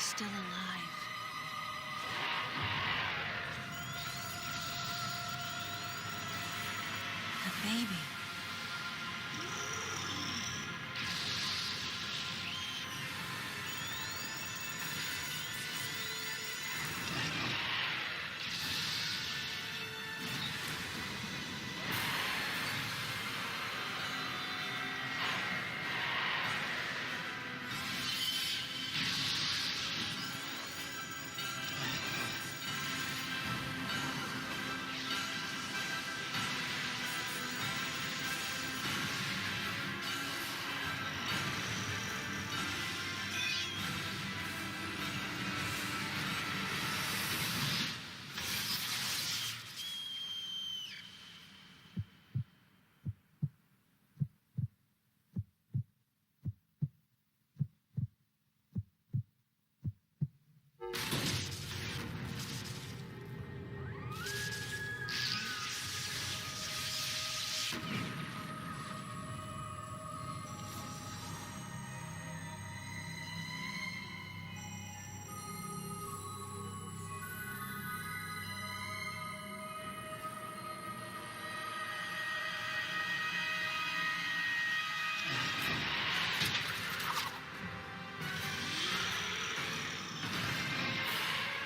still alive. The baby.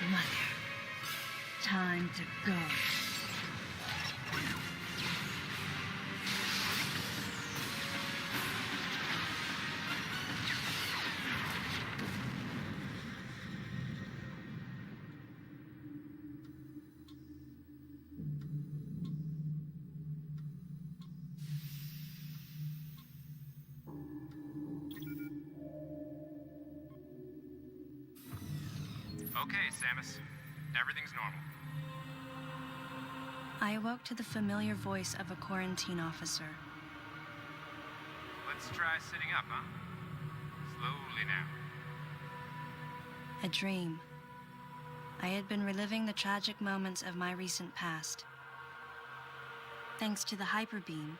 Mother, time to go. Okay, Samus. Everything's normal. I awoke to the familiar voice of a quarantine officer. Let's try sitting up, huh? Slowly now. A dream. I had been reliving the tragic moments of my recent past. Thanks to the hyperbeam,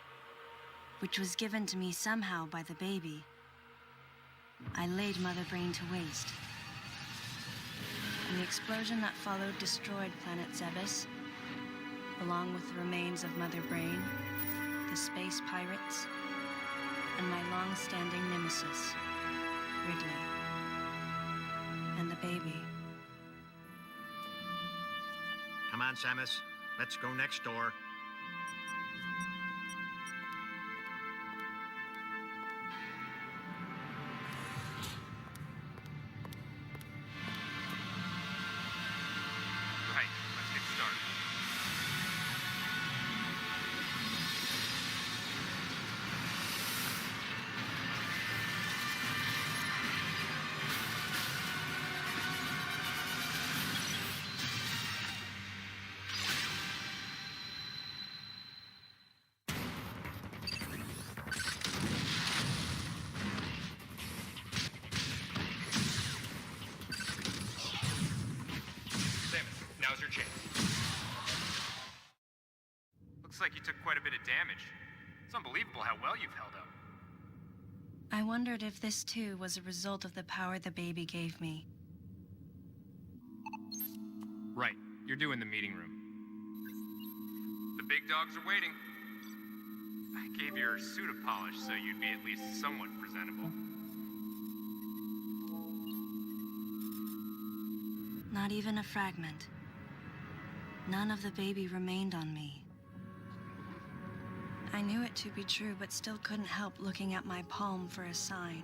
which was given to me somehow by the baby, I laid Mother Brain to waste. And the explosion that followed destroyed planet Zebes, along with the remains of Mother Brain, the space pirates, and my long-standing nemesis, Ridley, and the baby. Come on, Samus. Let's go next door. Right, let's get started. Samus, now's your chance. Looks like you took quite a bit of damage. It's unbelievable how well you've held up. I wondered if this too was a result of the power the baby gave me. Right, you're due in the meeting room. The big dogs are waiting. I gave your suit a polish so you'd be at least somewhat presentable. Not even a fragment. None of the baby remained on me. I knew it to be true, but still couldn't help looking at my palm for a sign.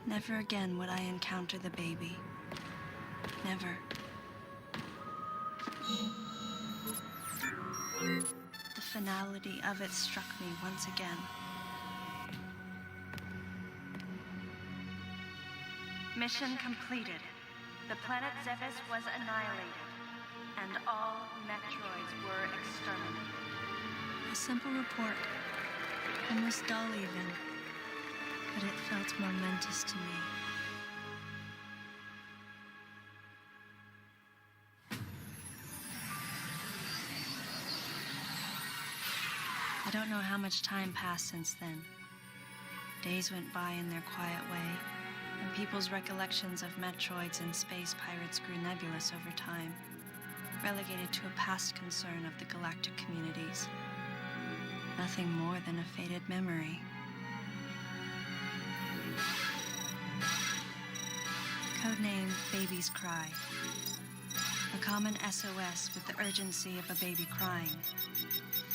Never again would I encounter the baby. Never. The finality of it struck me once again. Mission completed. The planet Zebes was annihilated, and all Metroids were exterminated. A simple report, almost dull even, but it felt momentous to me. I don't know how much time passed since then. Days went by in their quiet way, people's recollections of Metroids and space pirates grew nebulous over time, relegated to a past concern of the galactic communities. Nothing more than a faded memory. Codename Baby's Cry. A common SOS with the urgency of a baby crying.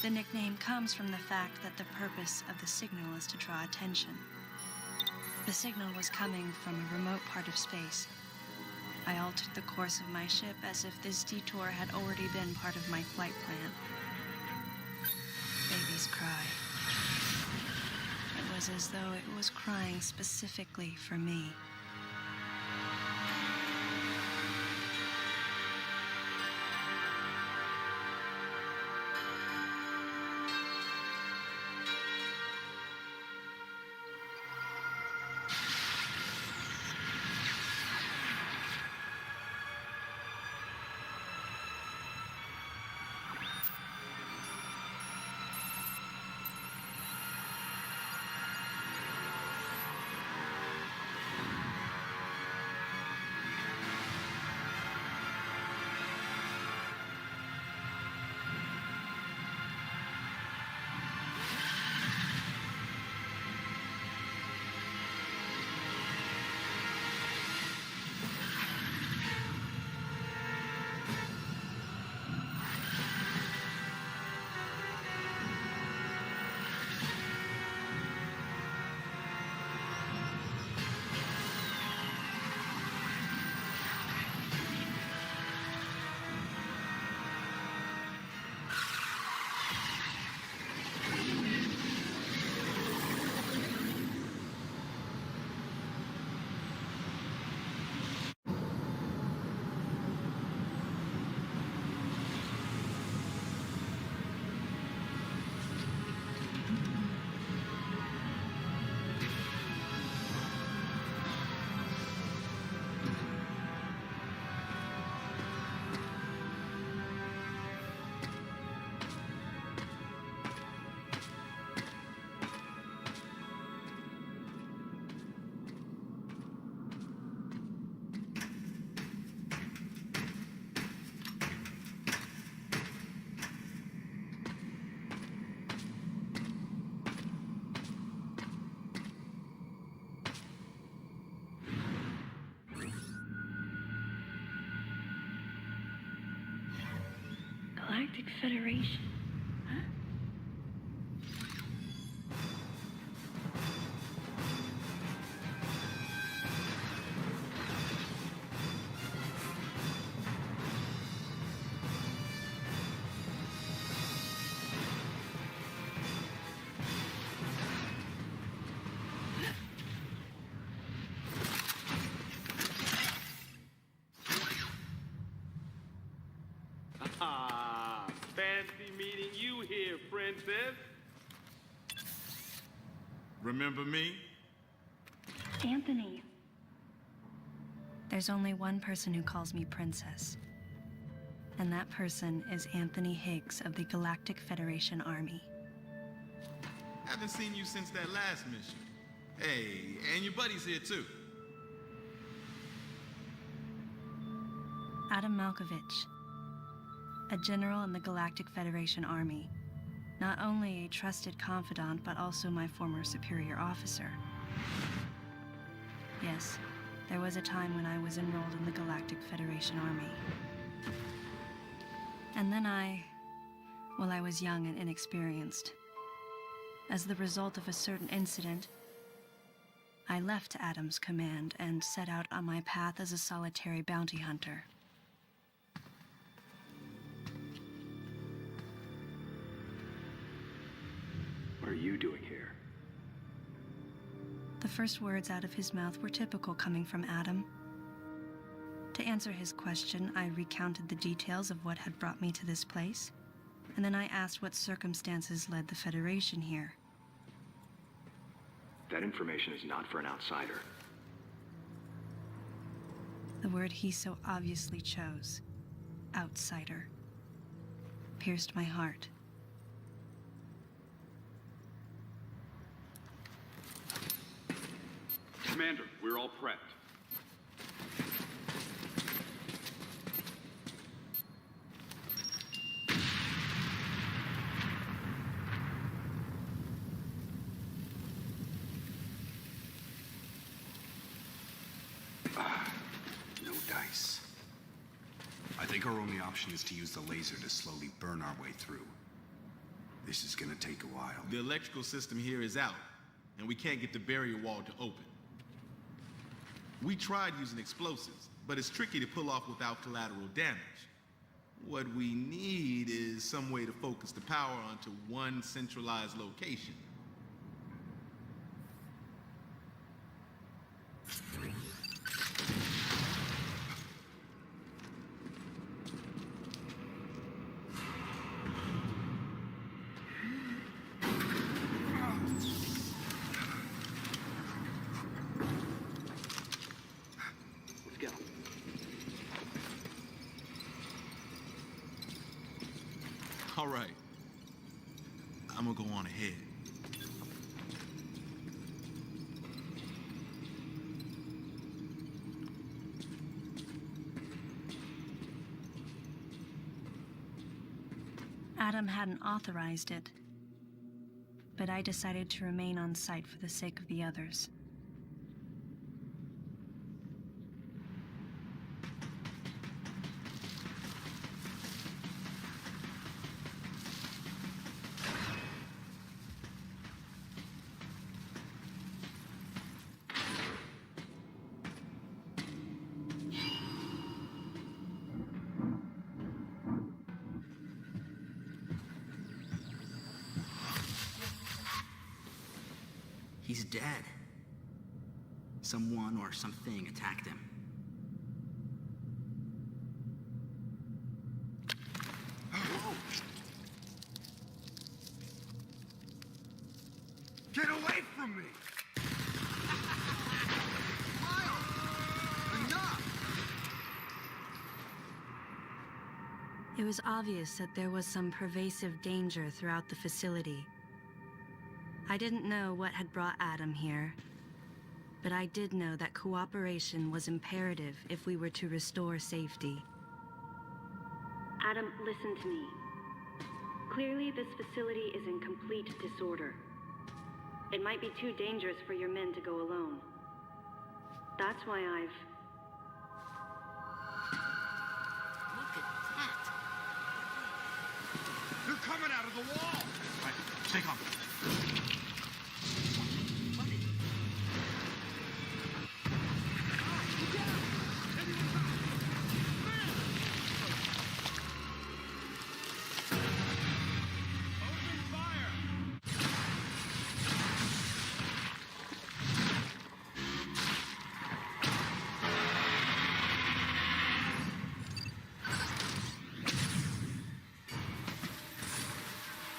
The nickname comes from the fact that the purpose of the signal is to draw attention. The signal was coming from a remote part of space. I altered the course of my ship as if this detour had already been part of my flight plan. Baby's Cry. It was as though it was crying specifically for me. Galactic Federation, huh? Fancy meeting you here, princess. Remember me? Anthony. There's only one person who calls me Princess. And that person is Anthony Higgs of the Galactic Federation Army. Haven't seen you since that last mission. Hey, and your buddy's here too. Adam Malkovich, a general in the Galactic Federation Army. Not only a trusted confidant, but also my former superior officer. Yes, there was a time when I was enrolled in the Galactic Federation Army. And then I was young and inexperienced. As the result of a certain incident, I left Adam's command and set out on my path as a solitary bounty hunter. What are you doing here? The first words out of his mouth were typical coming from Adam. To answer his question, I recounted the details of what had brought me to this place, and then I asked what circumstances led the Federation here. That information is not for an outsider. The word he so obviously chose, outsider, pierced my heart. Commander, we're all prepped. No dice. I think our only option is to use the laser to slowly burn our way through. This is gonna take a while. The electrical system here is out, and we can't get the barrier wall to open. We tried using explosives, but it's tricky to pull off without collateral damage. What we need is some way to focus the power onto one centralized location. Let's go. All right. I'm gonna go on ahead. Adam hadn't authorized it, but I decided to remain on site for the sake of the others. He's dead. Someone or something attacked him. Get away from me! It was obvious that there was some pervasive danger throughout the facility. I didn't know what had brought Adam here, but I did know that cooperation was imperative if we were to restore safety. Adam, listen to me. Clearly, this facility is in complete disorder. It might be too dangerous for your men to go alone. That's why I've... Look at that! They're coming out of the wall! Right, stay calm.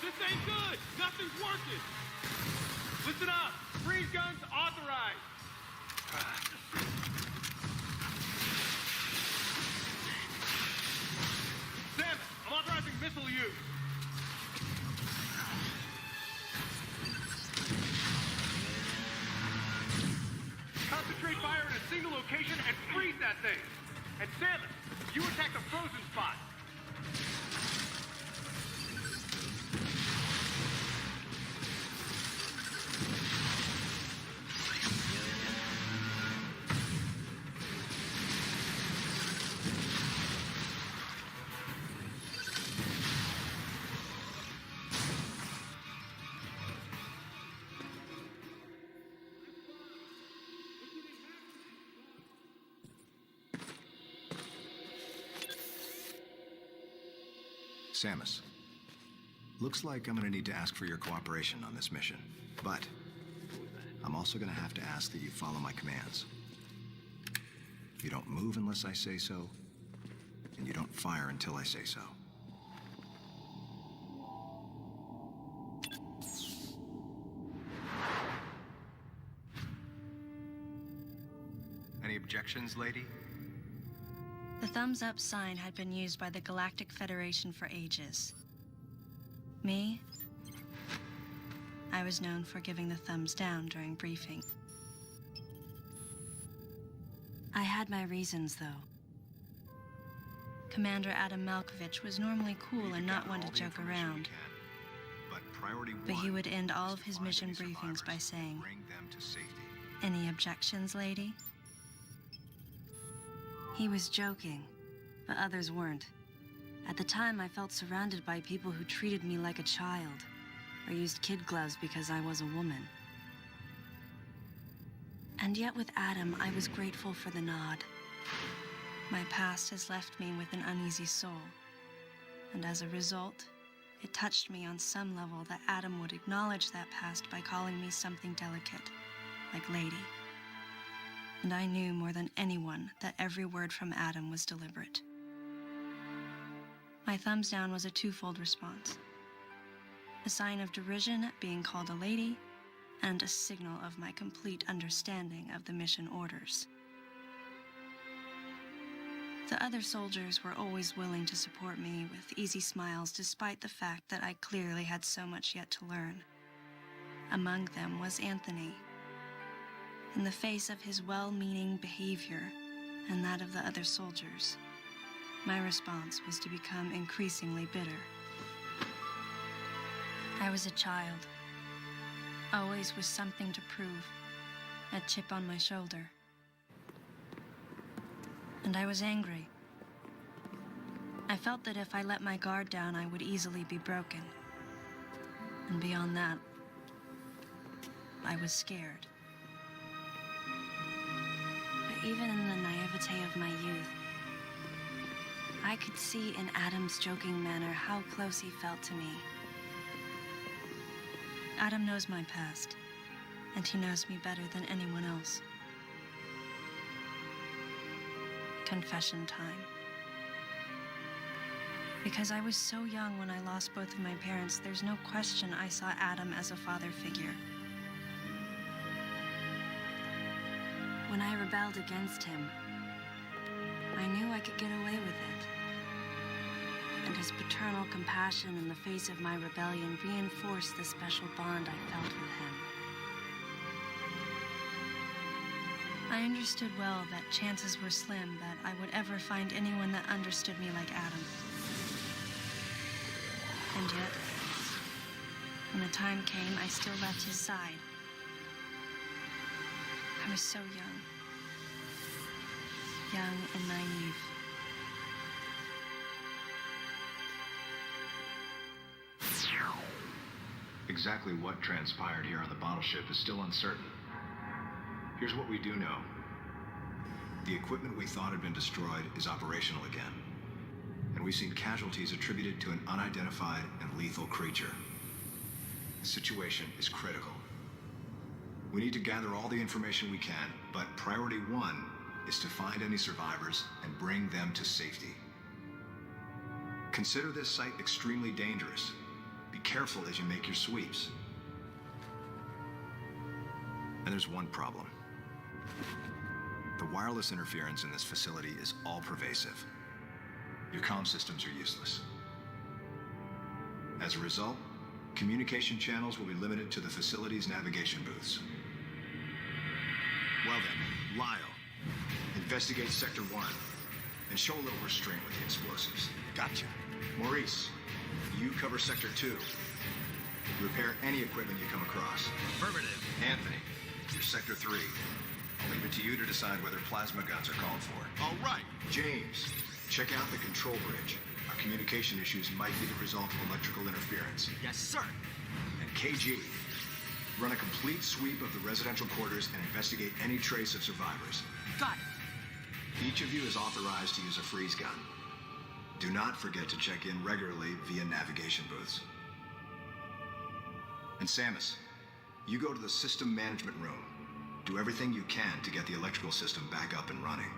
This ain't good! Nothing's working! Listen up! Freeze guns authorized! Samus, I'm authorizing missile use! Concentrate fire in a single location and freeze that thing! And Samus, you attack the frozen spot! Samus, looks like I'm gonna need to ask for your cooperation on this mission, but I'm also gonna have to ask that you follow my commands. You don't move unless I say so, and you don't fire until I say so. Any objections, lady? The thumbs up sign had been used by the Galactic Federation for ages. Me? I was known for giving the thumbs down during briefing. I had my reasons, though. Commander Adam Malkovich was normally cool and not one to joke around. But he would end all of his mission briefings by saying, "Any objections, lady?" He was joking, but others weren't. At the time, I felt surrounded by people who treated me like a child, or used kid gloves because I was a woman. And yet with Adam, I was grateful for the nod. My past has left me with an uneasy soul, and as a result, it touched me on some level that Adam would acknowledge that past by calling me something delicate, like lady. And I knew more than anyone that every word from Adam was deliberate. My thumbs down was a twofold response. A sign of derision at being called a lady, and a signal of my complete understanding of the mission orders. The other soldiers were always willing to support me with easy smiles despite the fact that I clearly had so much yet to learn. Among them was Anthony. In the face of his well-meaning behavior and that of the other soldiers, my response was to become increasingly bitter. I was a child, always with something to prove, a chip on my shoulder. And I was angry. I felt that if I let my guard down, I would easily be broken. And beyond that, I was scared. But even in the naivete of my youth, I could see in Adam's joking manner how close he felt to me. Adam knows my past, and he knows me better than anyone else. Confession time. Because I was so young when I lost both of my parents, there's no question I saw Adam as a father figure. When I rebelled against him, I knew I could get away with it. And his paternal compassion in the face of my rebellion reinforced the special bond I felt with him. I understood well that chances were slim that I would ever find anyone that understood me like Adam. And yet, when the time came, I still left his side. I was so young and naive. Exactly what transpired here on the bottle ship is still uncertain. Here's what we do know. The equipment we thought had been destroyed is operational again. And we've seen casualties attributed to an unidentified and lethal creature. The situation is critical. We need to gather all the information we can, but priority one is to find any survivors and bring them to safety. Consider this site extremely dangerous. Be careful as you make your sweeps. And there's one problem. The wireless interference in this facility is all-pervasive. Your comm systems are useless. As a result, communication channels will be limited to the facility's navigation booths. Well then, Lyle, investigate Sector 1 and show a little restraint with the explosives. Gotcha. Maurice, you cover Sector 2. Repair any equipment you come across. Affirmative. Anthony, you're Sector 3. I'll leave it to you to decide whether plasma guns are called for. All right. James, check out the control bridge. Our communication issues might be the result of electrical interference. Yes, sir. And KG, run a complete sweep of the residential quarters and investigate any trace of survivors. Got it. Each of you is authorized to use a freeze gun. Do not forget to check in regularly via navigation booths. And Samus, you go to the system management room. Do everything you can to get the electrical system back up and running.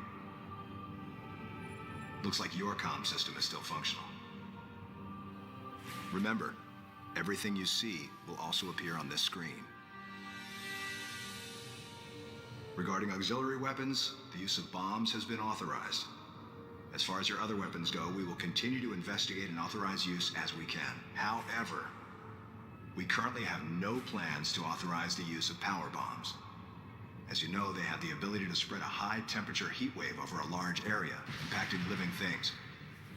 Looks like your comm system is still functional. Remember, everything you see will also appear on this screen. Regarding auxiliary weapons, the use of bombs has been authorized. As far as your other weapons go, we will continue to investigate and authorize use as we can. However, we currently have no plans to authorize the use of power bombs. As you know, they have the ability to spread a high-temperature heat wave over a large area, impacting living things,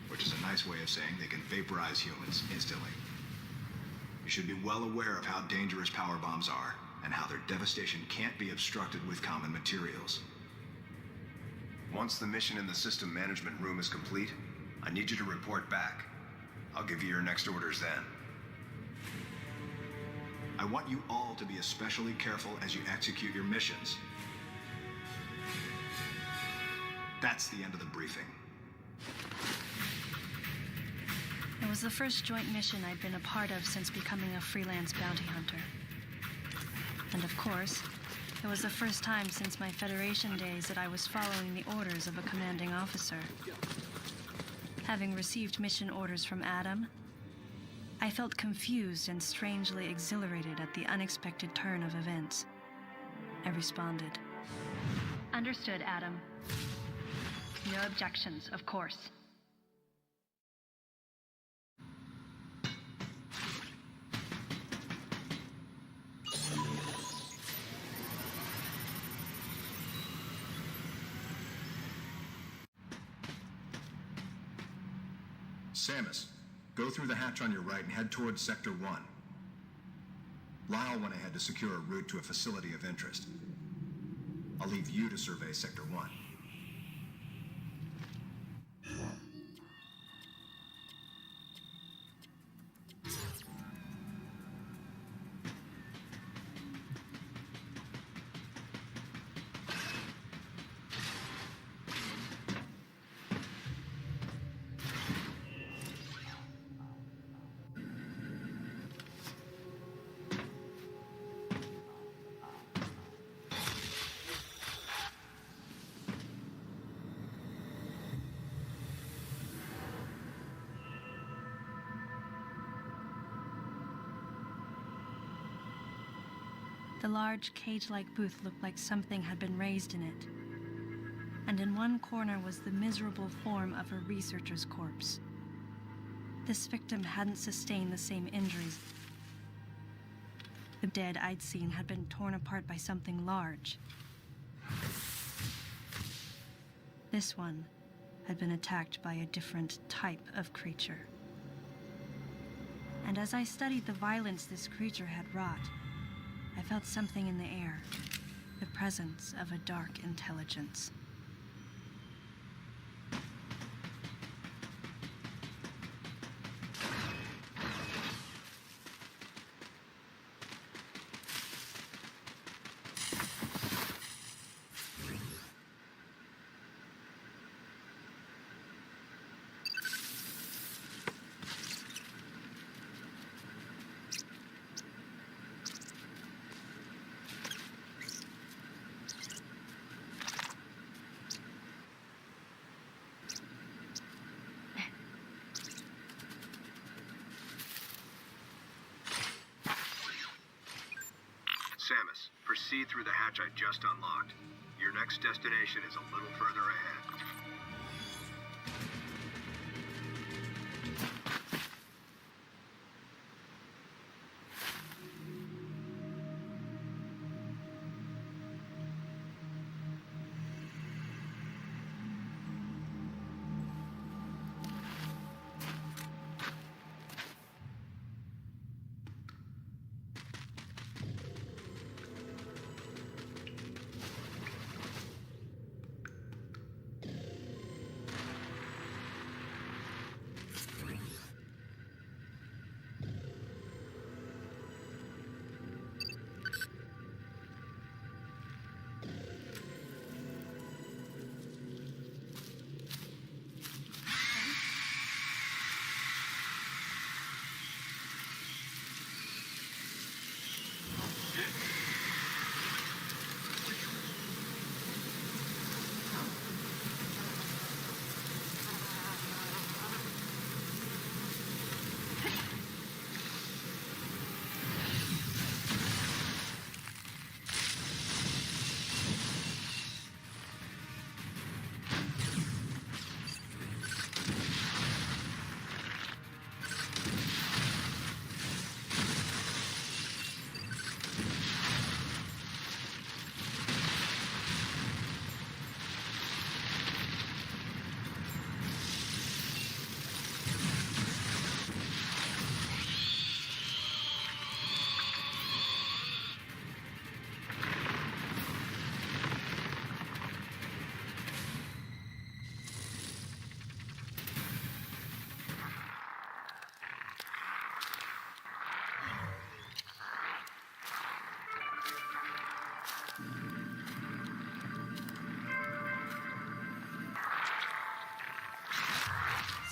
which is a nice way of saying they can vaporize humans instantly. You should be well aware of how dangerous power bombs are, and how their devastation can't be obstructed with common materials. Once the mission in the system management room is complete, I need you to report back. I'll give you your next orders then. I want you all to be especially careful as you execute your missions. That's the end of the briefing. It was the first joint mission I'd been a part of since becoming a freelance bounty hunter. And of course, it was the first time since my Federation days that I was following the orders of a commanding officer. Having received mission orders from Adam, I felt confused and strangely exhilarated at the unexpected turn of events. I responded. Understood, Adam. No objections, of course. Samus, go through the hatch on your right and head towards Sector 1. Lyle went ahead to secure a route to a facility of interest. I'll leave you to survey Sector 1. The large, cage-like booth looked like something had been raised in it. And in one corner was the miserable form of a researcher's corpse. This victim hadn't sustained the same injuries. The dead I'd seen had been torn apart by something large. This one had been attacked by a different type of creature. And as I studied the violence this creature had wrought, I felt something in the air, the presence of a dark intelligence. Samus, proceed through the hatch I just unlocked. Your next destination is a little further ahead.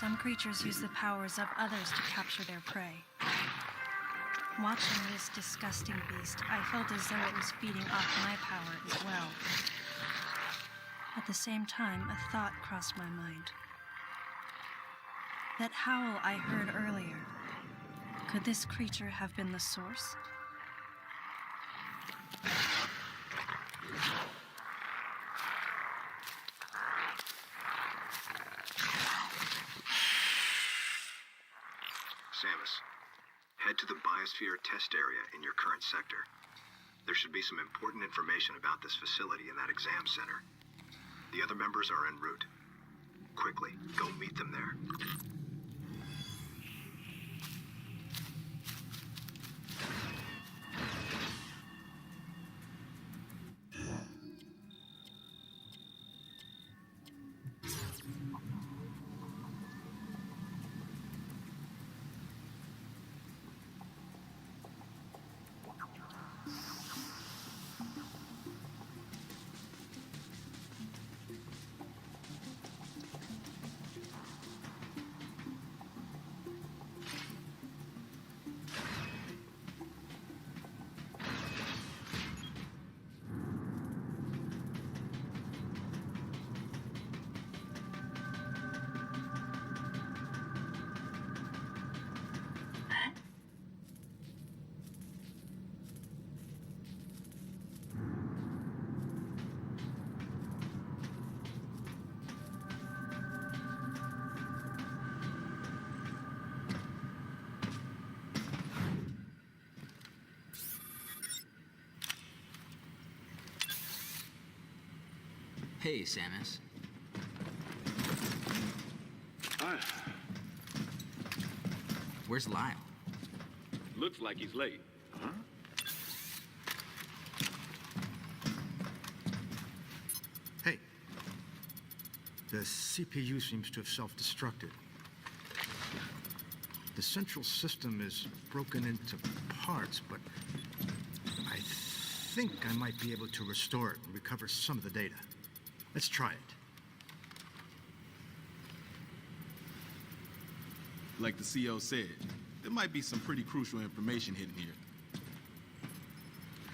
some creatures use the powers of others to capture their prey. Watching this disgusting beast, I felt as though it was feeding off my power as well. At the same time, a thought crossed my mind. That howl I heard earlier, could this creature have been the source? Samus, head to the biosphere test area in your current sector. There should be some important information about this facility in that exam center. The other members are en route. Quickly, go meet them there. Hey, Samus. Hi. Where's Lyle? Looks like he's late. Huh? Hey. The CPU seems to have self-destructed. The central system is broken into parts, but I think I might be able to restore it and recover some of the data. Let's try it. Like the CO said, there might be some pretty crucial information hidden here.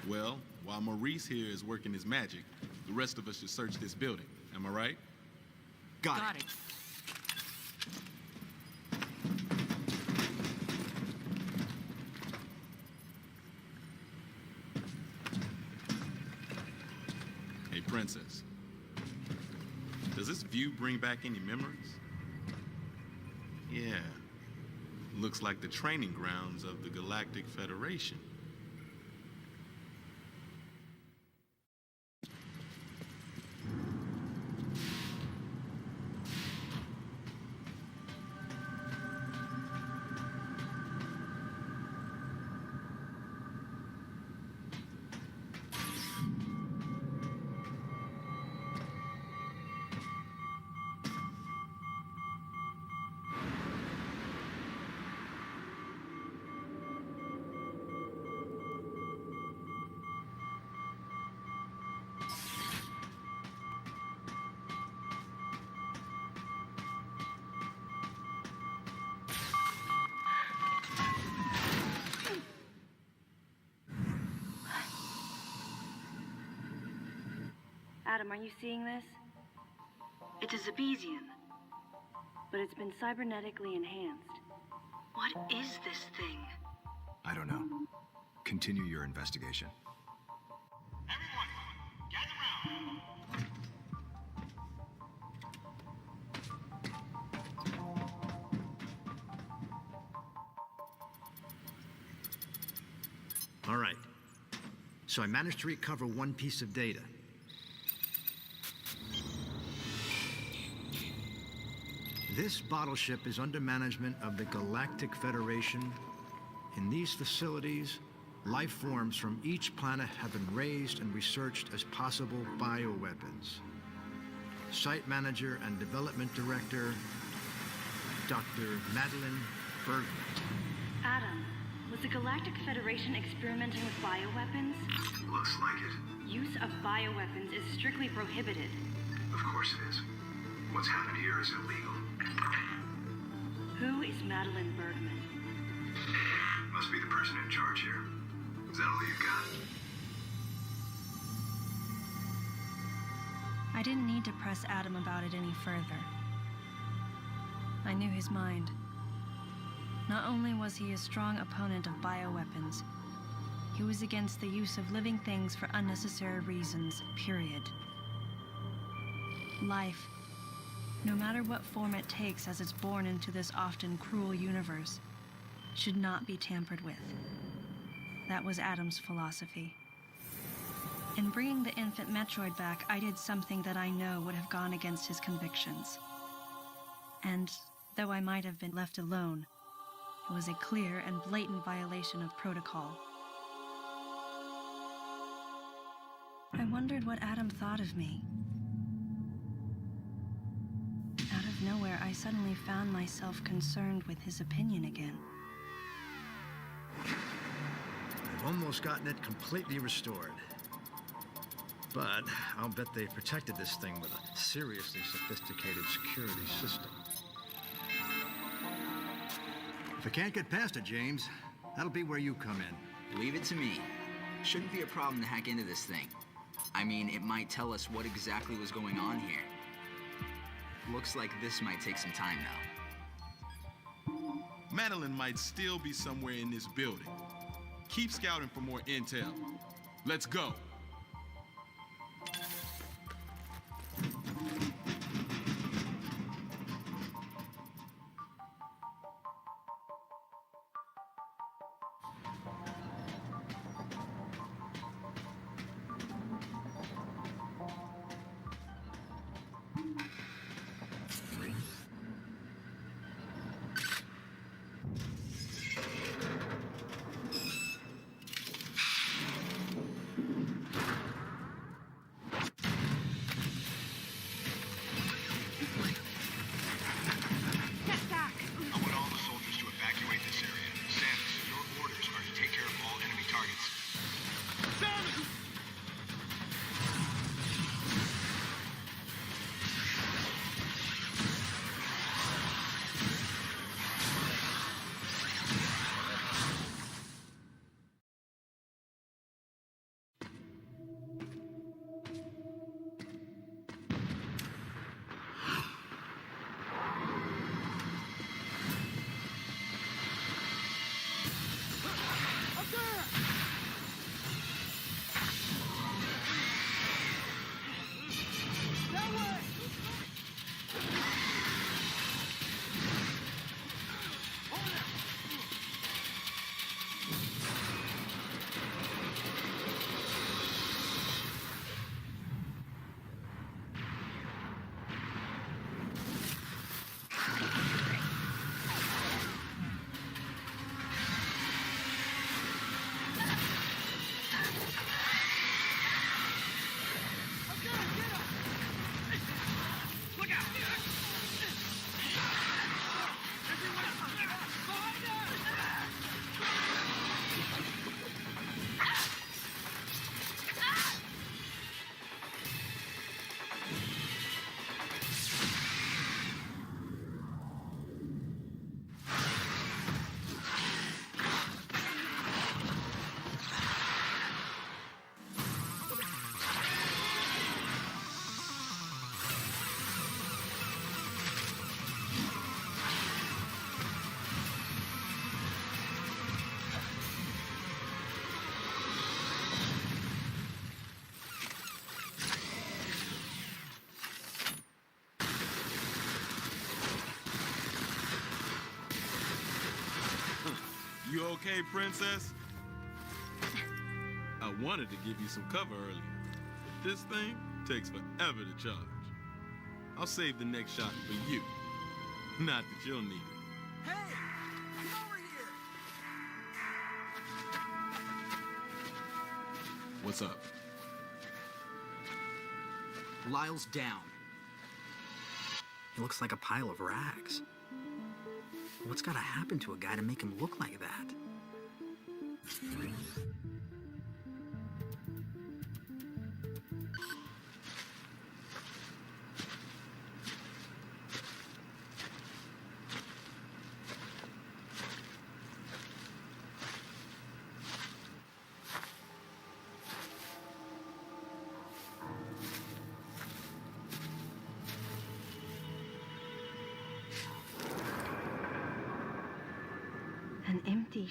Well, while Maurice here is working his magic, the rest of us should search this building. Am I right? Got it. Hey, Princess. Does this view bring back any memories? Yeah. Looks like the training grounds of the Galactic Federation. Adam, are you seeing this? It's a Zebesian, but it's been cybernetically enhanced. What is this thing? I don't know. Continue your investigation. Everyone, gather round. All right. So I managed to recover one piece of data. This bottle ship is under management of the Galactic Federation. In these facilities, life forms from each planet have been raised and researched as possible bioweapons. Site manager and development director, Dr. Madeline Bergman. Adam, was the Galactic Federation experimenting with bioweapons? Looks like it. Use of bioweapons is strictly prohibited. Of course it is. What's happened here is illegal. Who is Madeline Bergman? Must be the person in charge here. Is that all you got? I didn't need to press Adam about it any further. I knew his mind. Not only was he a strong opponent of bioweapons, he was against the use of living things for unnecessary reasons, period. Life, no matter what form it takes as it's born into this often cruel universe, should not be tampered with. That was Adam's philosophy. In bringing the infant Metroid back, I did something that I know would have gone against his convictions. And though I might have been left alone, it was a clear and blatant violation of protocol. I wondered what Adam thought of me. Out of nowhere, I suddenly found myself concerned with his opinion again. I've almost gotten it completely restored. But I'll bet they've protected this thing with a seriously sophisticated security system. If I can't get past it, James, that'll be where you come in. Leave it to me. Shouldn't be a problem to hack into this thing. I mean, it might tell us what exactly was going on here. Looks like this might take some time, though. Madeline might still be somewhere in this building. Keep scouting for more intel. Let's go. You okay, princess? I wanted to give you some cover earlier. But this thing takes forever to charge. I'll save the next shot for you. Not that you'll need it. Hey! Come over here! What's up? Lyle's down. He looks like a pile of rags. What's gotta happen to a guy to make him look like that?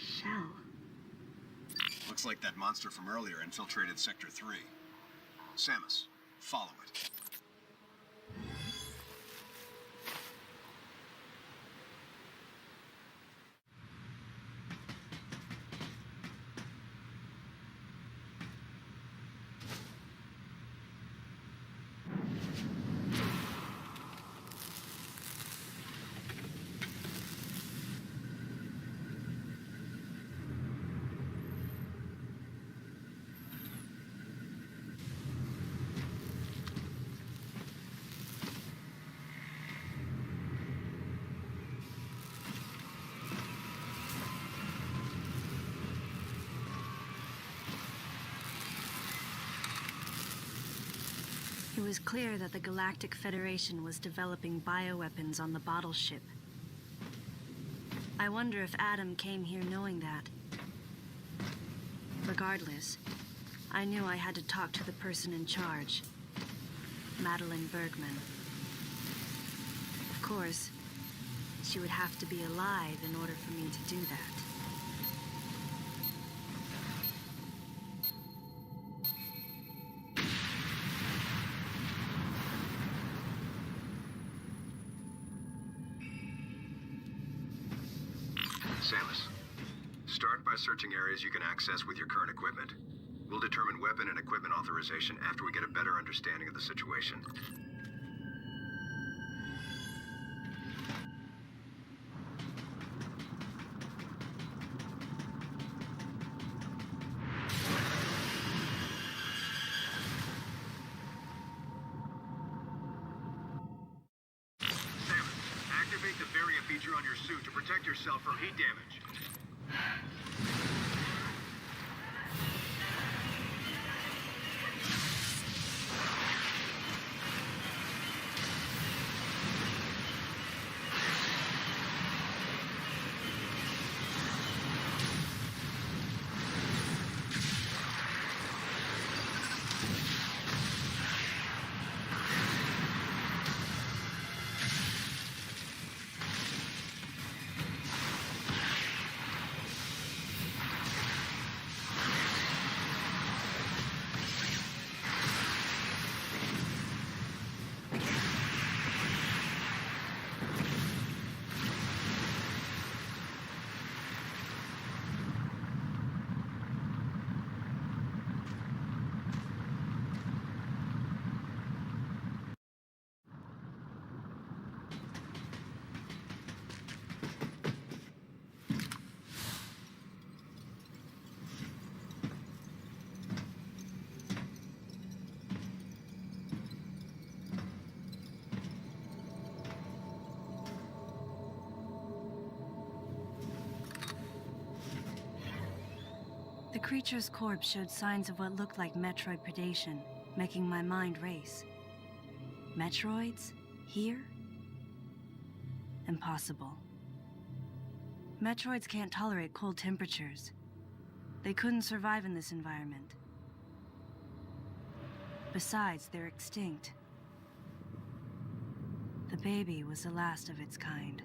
shell. Looks like that monster from earlier infiltrated Sector 3. Samus, follow it. It was clear that the Galactic Federation was developing bioweapons on the bottle ship. I wonder if Adam came here knowing that. Regardless, I knew I had to talk to the person in charge, Madeline Bergman. Of course, she would have to be alive in order for me to do that. Samus, start by searching areas you can access with your current equipment. We'll determine weapon and equipment authorization after we get a better understanding of the situation. Activate the barrier feature on your suit to protect yourself from heat damage. The creature's corpse showed signs of what looked like Metroid predation, making my mind race. Metroids? Here? Impossible. Metroids can't tolerate cold temperatures. They couldn't survive in this environment. Besides, they're extinct. The baby was the last of its kind.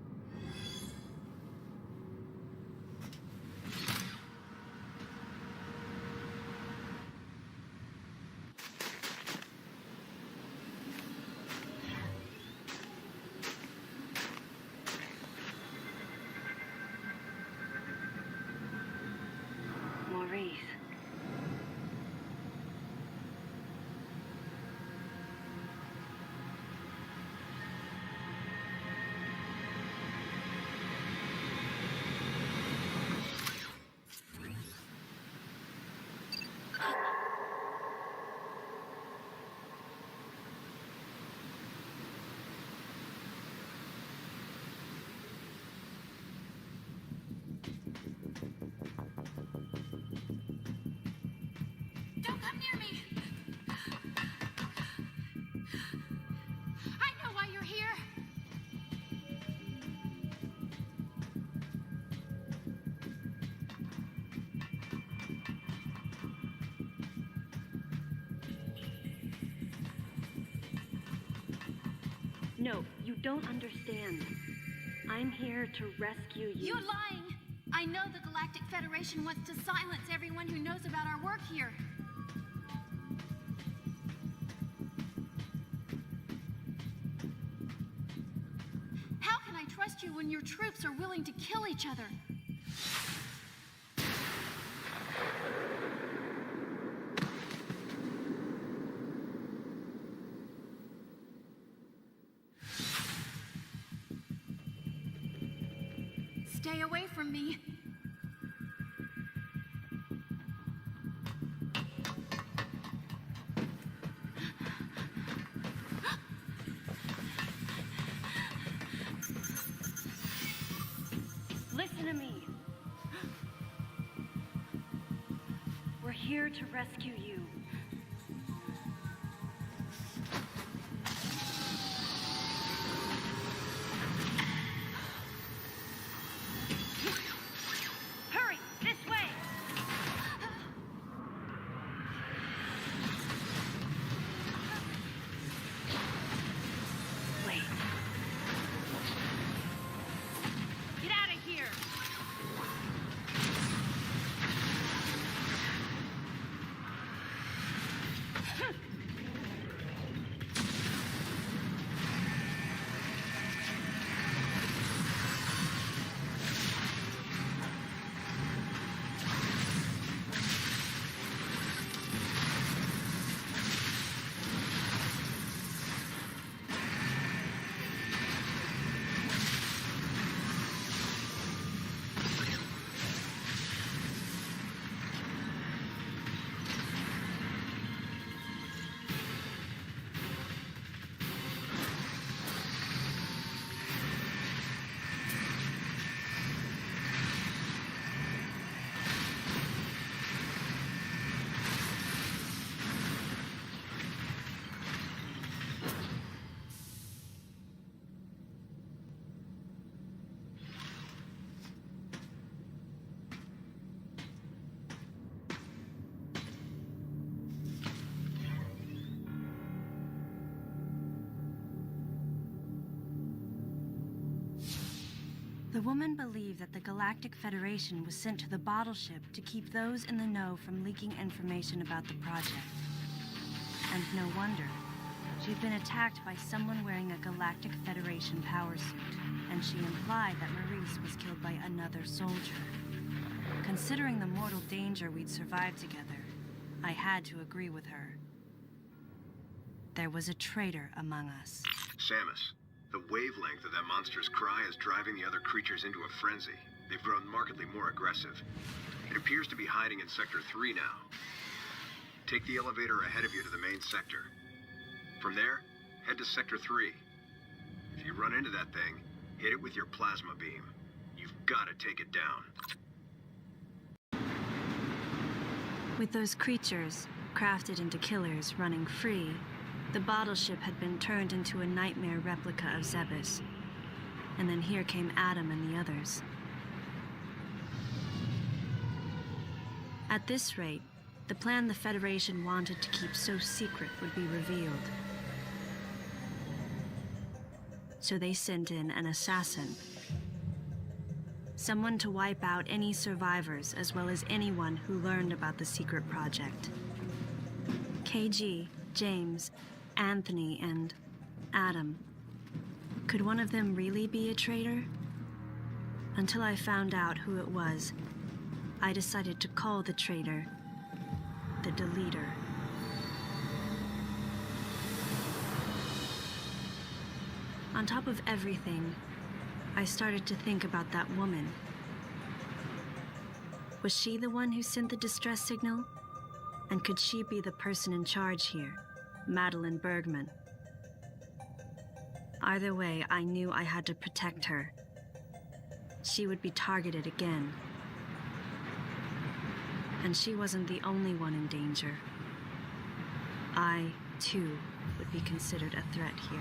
Maurice. Don't come near me! I know why you're here! No, you don't understand. I'm here to rescue you. You're lying! I know the Galactic Federation wants to silence everyone who knows about our work here. How can I trust you when your troops are willing to kill each other? Stay away from me. Listen to me. We're here to rescue you. Hurry, this way! Wait. Get out of here! The woman believed that the Galactic Federation was sent to the bottle ship to keep those in the know from leaking information about the project. And no wonder. She'd been attacked by someone wearing a Galactic Federation power suit, and she implied that Maurice was killed by another soldier. Considering the mortal danger we'd survived together, I had to agree with her. There was a traitor among us. Samus, the wavelength of that monster's cry is driving the other creatures into a frenzy. They've grown markedly more aggressive. It appears to be hiding in Sector 3 now. Take the elevator ahead of you to the main sector. From there, head to Sector 3. If you run into that thing, hit it with your plasma beam. You've got to take it down. With those creatures, crafted into killers, running free, the bottle ship had been turned into a nightmare replica of Zebus. And then here came Adam and the others. At this rate, the plan the Federation wanted to keep so secret would be revealed. So they sent in an assassin. Someone to wipe out any survivors, as well as anyone who learned about the secret project. KG, James, Anthony, and Adam. Could one of them really be a traitor? Until I found out who it was, I decided to call the traitor the Deleter. On top of everything, I started to think about that woman. Was she the one who sent the distress signal? And could she be the person in charge here, Madeline Bergman? Either way, I knew I had to protect her. She would be targeted again. And she wasn't the only one in danger. I, too, would be considered a threat here.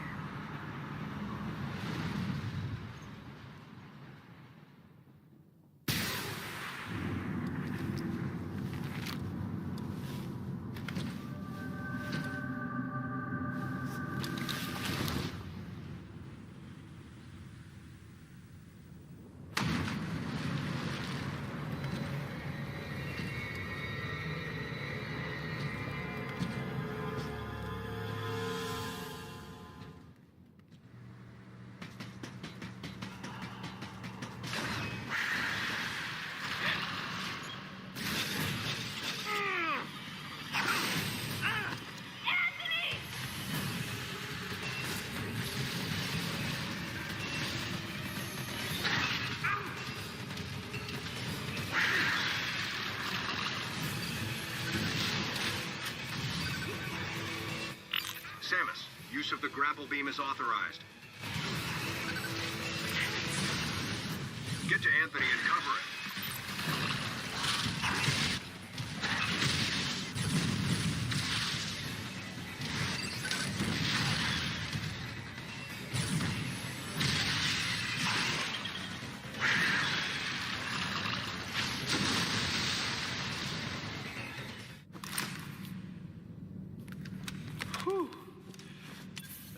use of the grapple beam is authorized. Get to Anthony and cover it.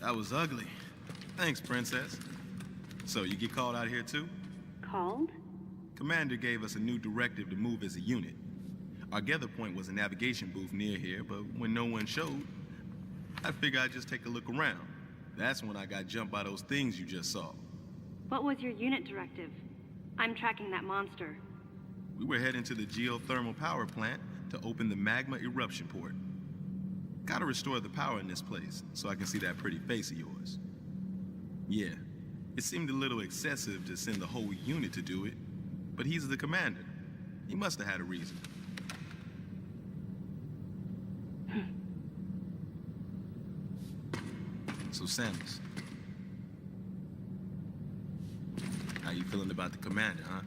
That was ugly. Thanks, Princess. So, you get called out here too? Called? Commander gave us a new directive to move as a unit. Our gather point was a navigation booth near here, but when no one showed, I figured I'd just take a look around. That's when I got jumped by those things you just saw. What was your unit directive? I'm tracking that monster. We were heading to the geothermal power plant to open the magma eruption port. Gotta restore the power in this place, so I can see that pretty face of yours. Yeah, it seemed a little excessive to send the whole unit to do it, but he's the commander. He must have had a reason. So, Samus, how you feeling about the commander, huh?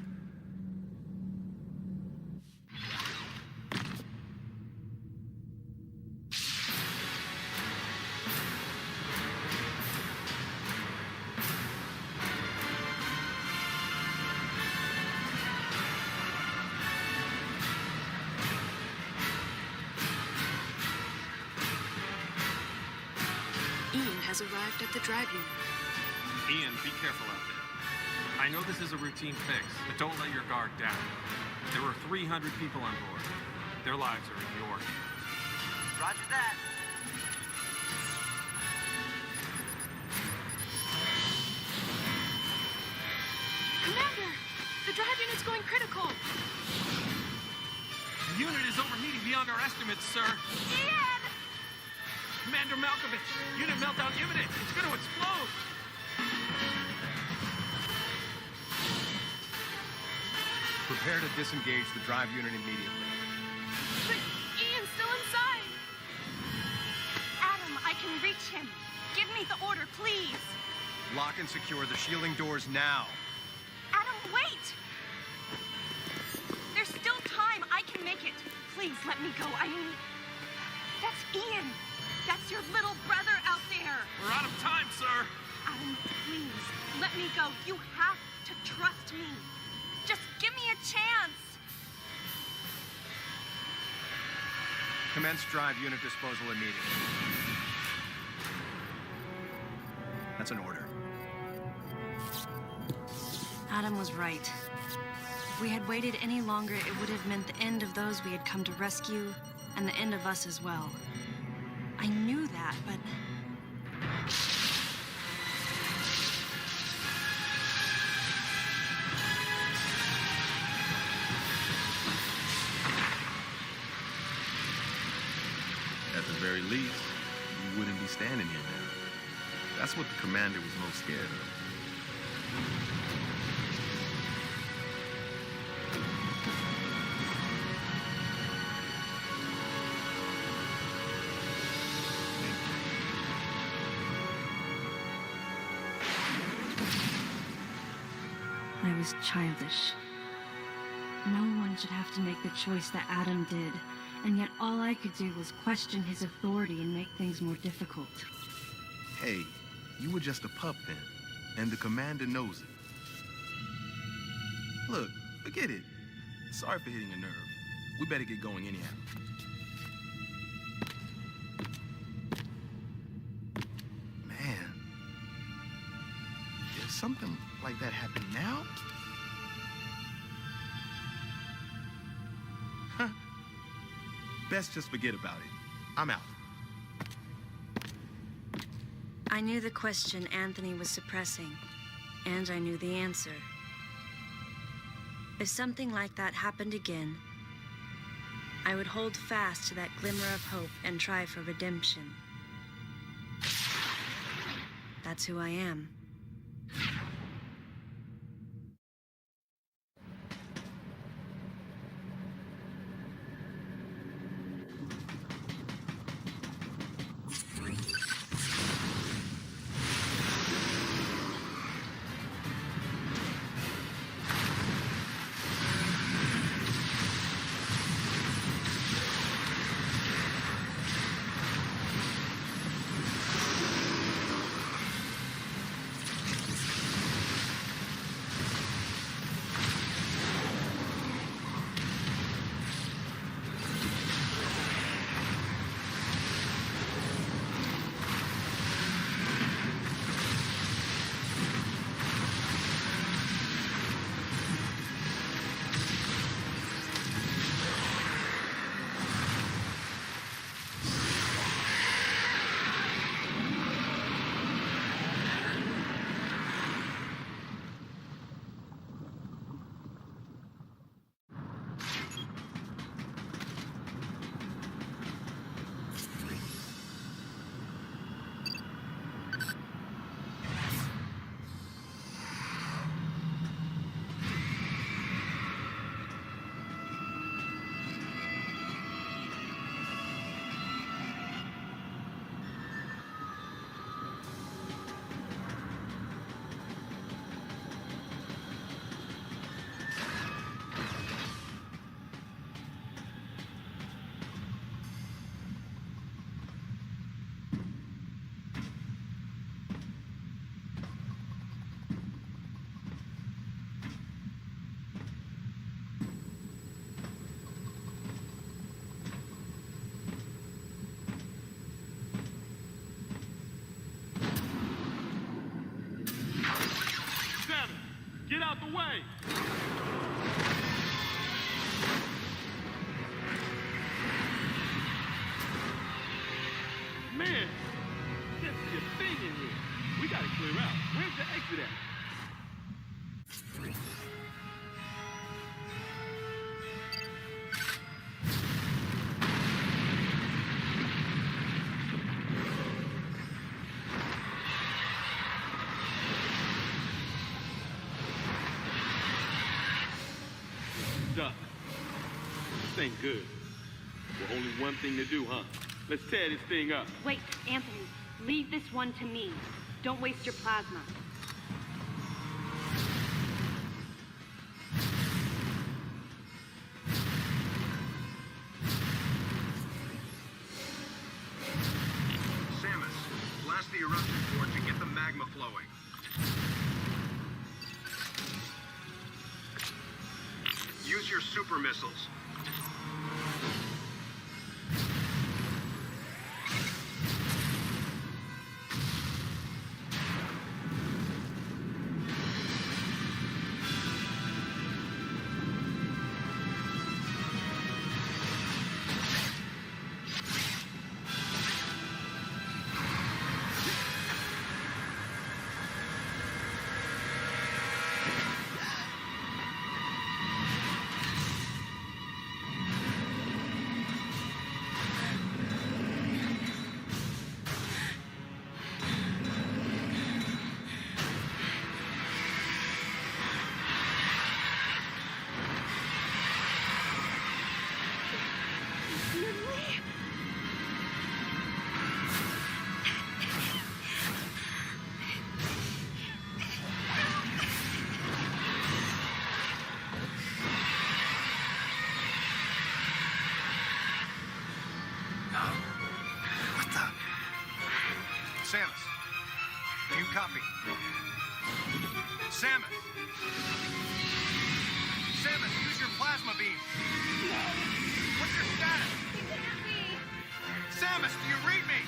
Arrived at the drag unit. Ian, be careful out there. I know this is a routine fix, but don't let your guard down. There were 300 people on board. Their lives are in your hands. Roger that. Commander! The drive unit's going critical! The unit is overheating beyond our estimates, sir. Ian! Commander Malkovich, unit meltdown imminent. It's going to explode. Prepare to disengage the drive unit immediately. But Ian's still inside. Adam, I can reach him. Give me the order, please. Lock and secure the shielding doors now. Adam, wait! There's still time. I can make it. Please, let me go. I mean, that's Ian. That's your little brother out there. We're out of time, sir. Adam, please, let me go. You have to trust me. Just give me a chance. Commence drive unit disposal immediately. That's an order. Adam was right. If we had waited any longer, it would have meant the end of those we had come to rescue, and the end of us as well. I knew that, but... At the very least, you wouldn't be standing here now. That's what the commander was most scared of. I was childish. No one should have to make the choice that Adam did, and yet all I could do was question his authority and make things more difficult. Hey, you were just a pup then, and the commander knows it. Look, forget it. Sorry for hitting a nerve. We better get going anyhow. Man, did something like that happen now? Huh. Best just forget about it. I'm out. I knew the question Anthony was suppressing, and I knew the answer. If something like that happened again, I would hold fast to that glimmer of hope and try for redemption. That's who I am. way! Man, there's a thing in here. We gotta clear out. Where's the exit at? Stuck. This ain't good. Well, only one thing to do, huh? Let's tear this thing up. Wait, Anthony. Leave this one to me. Don't waste your plasma. Samus, blast the eruption port to get the magma flowing. Use your super missiles. Samus, do you copy? Samus! Samus, use your plasma beam! What's your status? Samus, do you read me?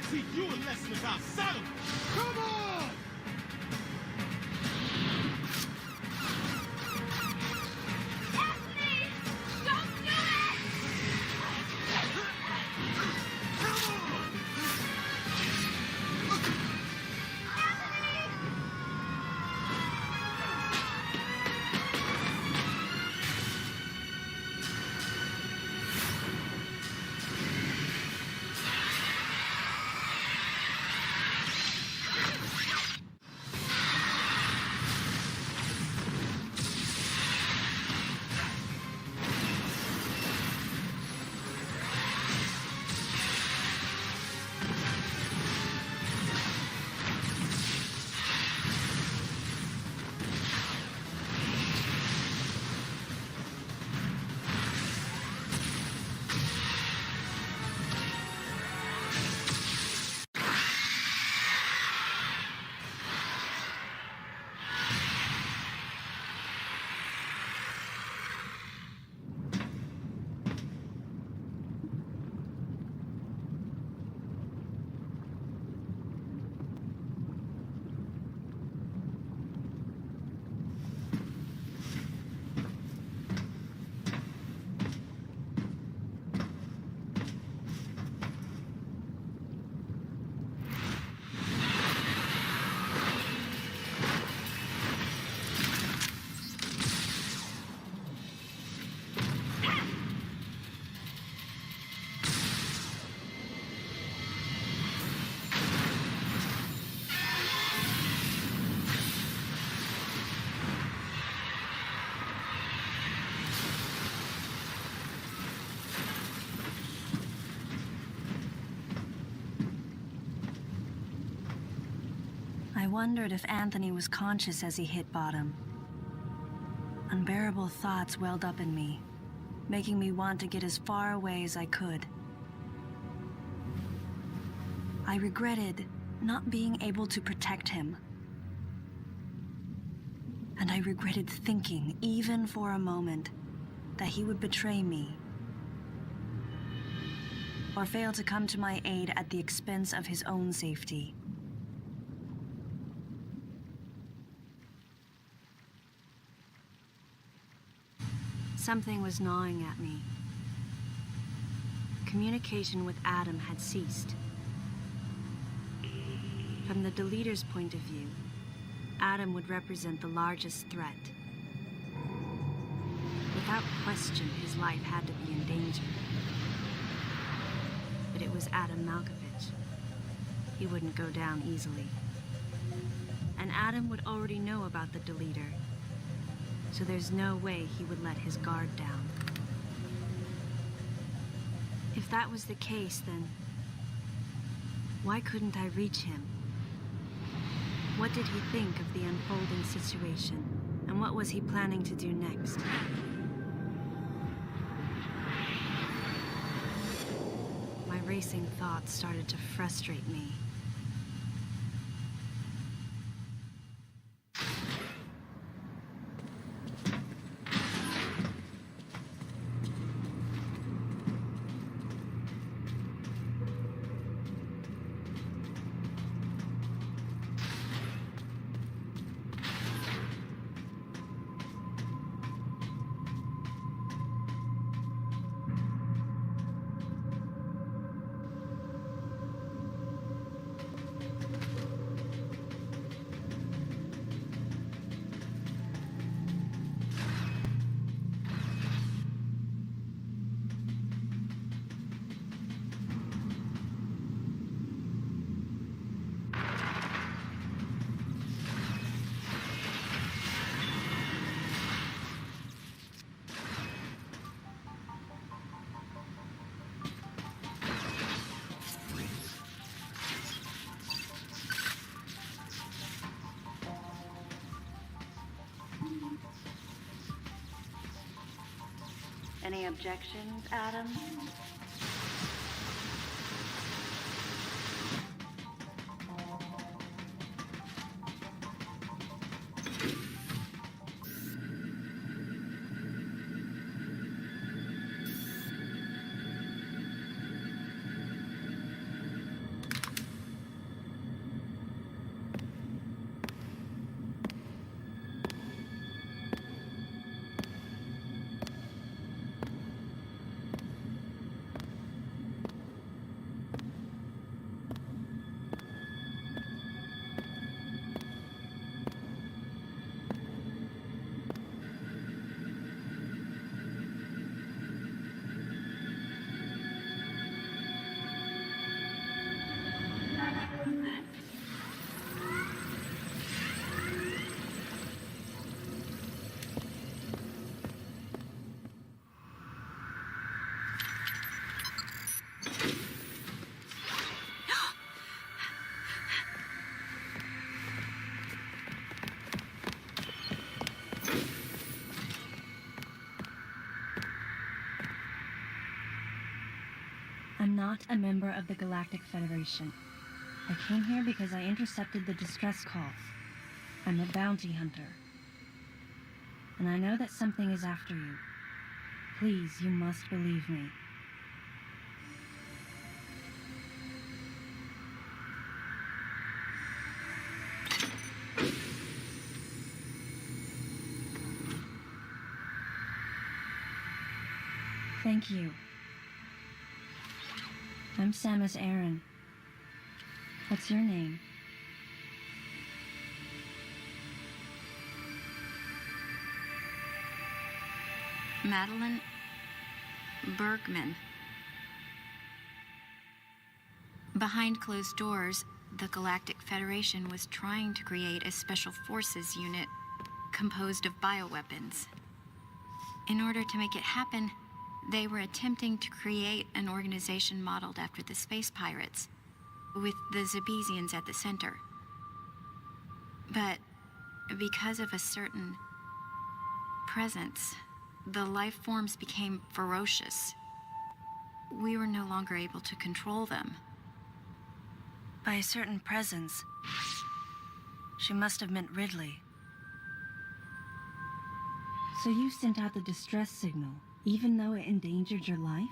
Teach you a lesson about settlement. Come on! Anthony! Don't do it! wondered if Anthony was conscious as he hit bottom. Unbearable thoughts welled up in me, making me want to get as far away as I could. I regretted not being able to protect him. And I regretted thinking, even for a moment, that he would betray me or fail to come to my aid at the expense of his own safety. Something was gnawing at me. Communication with Adam had ceased. From the deleter's point of view, Adam would represent the largest threat. Without question, his life had to be in danger. But it was Adam Malkovich. He wouldn't go down easily. And Adam would already know about the deleter, so there's no way he would let his guard down. If that was the case, then why couldn't I reach him? What did he think of the unfolding situation, and what was he planning to do next? My racing thoughts started to frustrate me. Any objections, Adam? I'm not a member of the Galactic Federation. I came here because I intercepted the distress call. I'm a bounty hunter. And I know that something is after you. Please, you must believe me. Thank you. I'm Samus Aran. What's your name? Madeline Bergman. Behind closed doors, the Galactic Federation was trying to create a special forces unit composed of bioweapons. In order to make it happen, they were attempting to create an organization modeled after the space pirates, with the Zebesians at the center. But because of a certain presence, the life forms became ferocious. We were no longer able to control them. By a certain presence, she must have meant Ridley. So you sent out the distress signal, even though it endangered your life?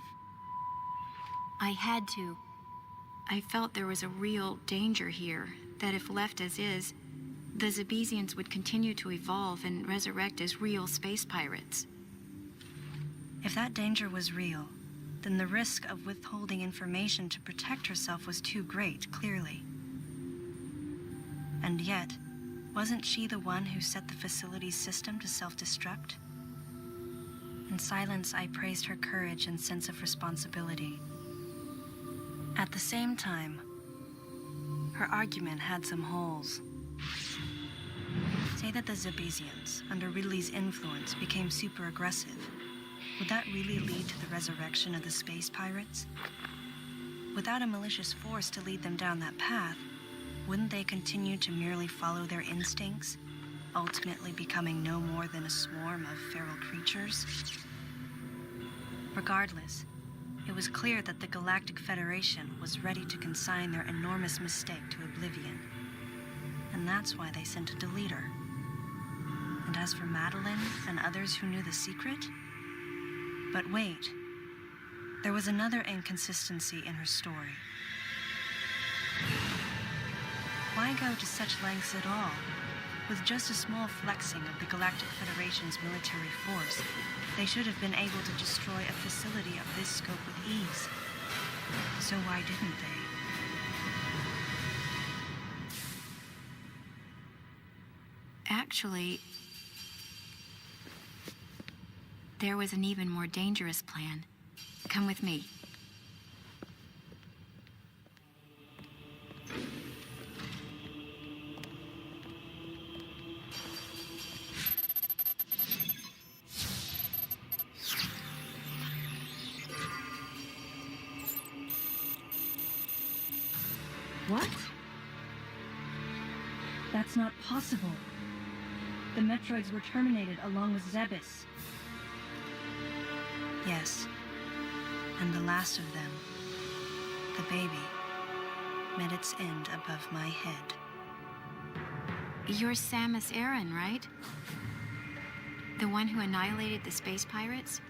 I had to. I felt there was a real danger here, that if left as is, the Zebesians would continue to evolve and resurrect as real space pirates. If that danger was real, then the risk of withholding information to protect herself was too great, clearly. And yet, wasn't she the one who set the facility's system to self-destruct? In silence, I praised her courage and sense of responsibility. At the same time, her argument had some holes. Say that the Zebesians, under Ridley's influence, became super aggressive. Would that really lead to the resurrection of the space pirates? Without a malicious force to lead them down that path, wouldn't they continue to merely follow their instincts, ultimately becoming no more than a swarm of feral creatures? Regardless, it was clear that the Galactic Federation was ready to consign their enormous mistake to oblivion. And that's why they sent a deleter. And as for Madeline and others who knew the secret? But wait, there was another inconsistency in her story. Why go to such lengths at all? With just a small flexing of the Galactic Federation's military force, they should have been able to destroy a facility of this scope with ease. So why didn't they? Actually, there was an even more dangerous plan. Come with me. What? That's not possible. The Metroids were terminated along with Zebes. Yes, and the last of them, the baby, met its end above my head. You're Samus Aran, right? The one who annihilated the space pirates?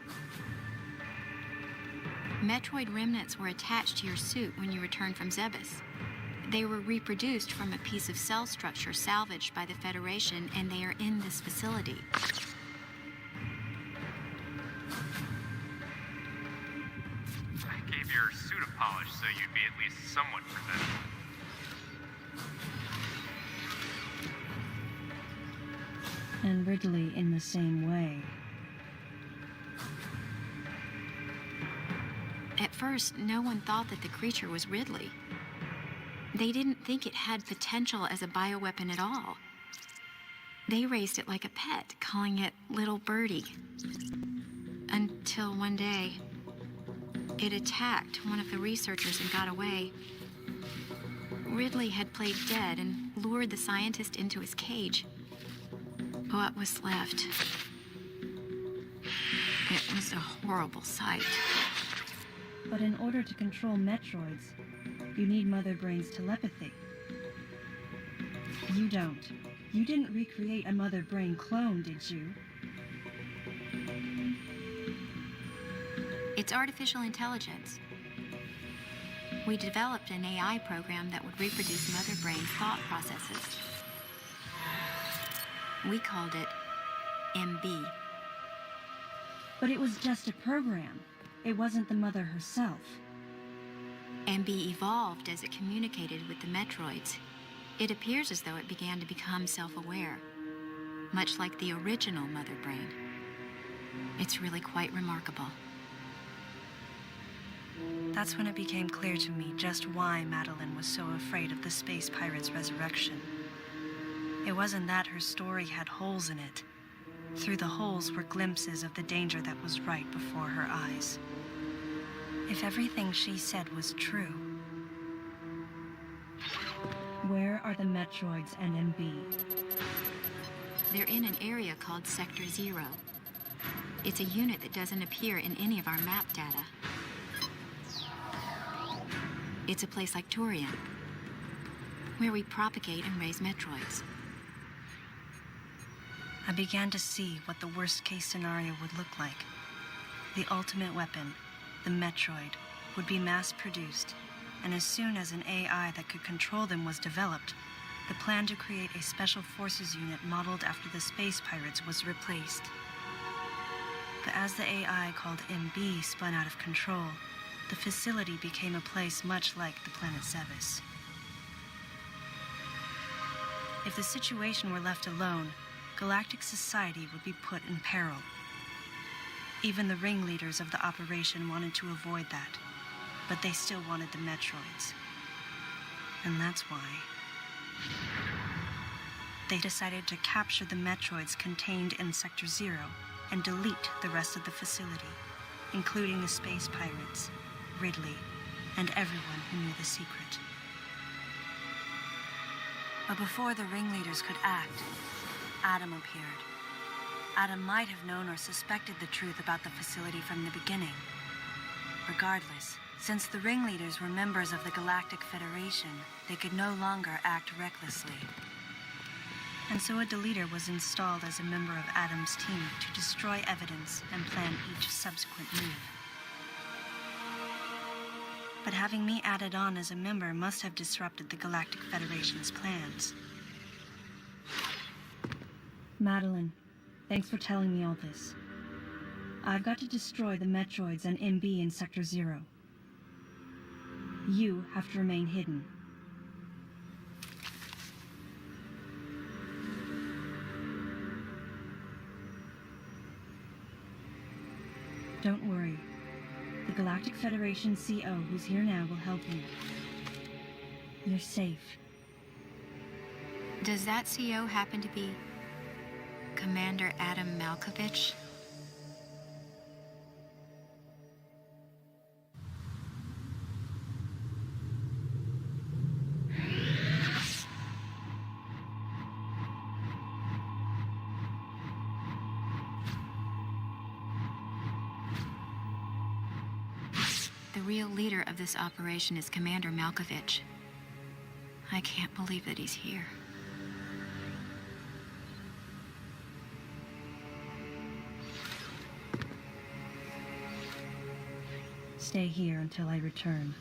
Metroid remnants were attached to your suit when you returned from Zebes. They were reproduced from a piece of cell structure salvaged by the Federation, and they are in this facility. I gave your suit a polish so you'd be at least somewhat presentable. And Ridley in the same way. At first, no one thought that the creature was Ridley. They didn't think it had potential as a bioweapon at all. They raised it like a pet, calling it Little Birdie. Until one day, it attacked one of the researchers and got away. Ridley had played dead and lured the scientist into his cage. What was left? It was a horrible sight. But in order to control Metroids, you need Mother Brain's telepathy. You don't. You didn't recreate a Mother Brain clone, did you? It's artificial intelligence. We developed an AI program that would reproduce Mother Brain's thought processes. We called it MB. But it was just a program. It wasn't the mother herself. MB evolved as it communicated with the Metroids. It appears as though it began to become self-aware, much like the original Mother Brain. It's really quite remarkable. That's when it became clear to me just why Madeline was so afraid of the space pirate's resurrection. It wasn't that her story had holes in it. Through the holes were glimpses of the danger that was right before her eyes. If everything she said was true, where are the Metroids and MB? They're in an area called Sector 0. It's a unit that doesn't appear in any of our map data. It's a place like Turian, where we propagate and raise Metroids. I began to see what the worst-case scenario would look like. The ultimate weapon, the Metroid, would be mass-produced, and as soon as an AI that could control them was developed, the plan to create a special forces unit modeled after the space pirates was replaced. But as the AI called MB spun out of control, the facility became a place much like the planet Zevis. If the situation were left alone, galactic society would be put in peril. Even the ringleaders of the operation wanted to avoid that, but they still wanted the Metroids. And that's why they decided to capture the Metroids contained in Sector 0 and delete the rest of the facility, including the space pirates, Ridley, and everyone who knew the secret. But before the ringleaders could act, Adam appeared. Adam might have known or suspected the truth about the facility from the beginning. Regardless, since the ringleaders were members of the Galactic Federation, they could no longer act recklessly. And so a deleter was installed as a member of Adam's team to destroy evidence and plan each subsequent move. But having me added on as a member must have disrupted the Galactic Federation's plans. Madeline, thanks for telling me all this. I've got to destroy the Metroids and MB in Sector 0. You have to remain hidden. Don't worry. The Galactic Federation CO who's here now will help you. You're safe. Does that CO happen to be Commander Adam Malkovich? The real leader of this operation is Commander Malkovich. I can't believe that he's here. Stay here until I return.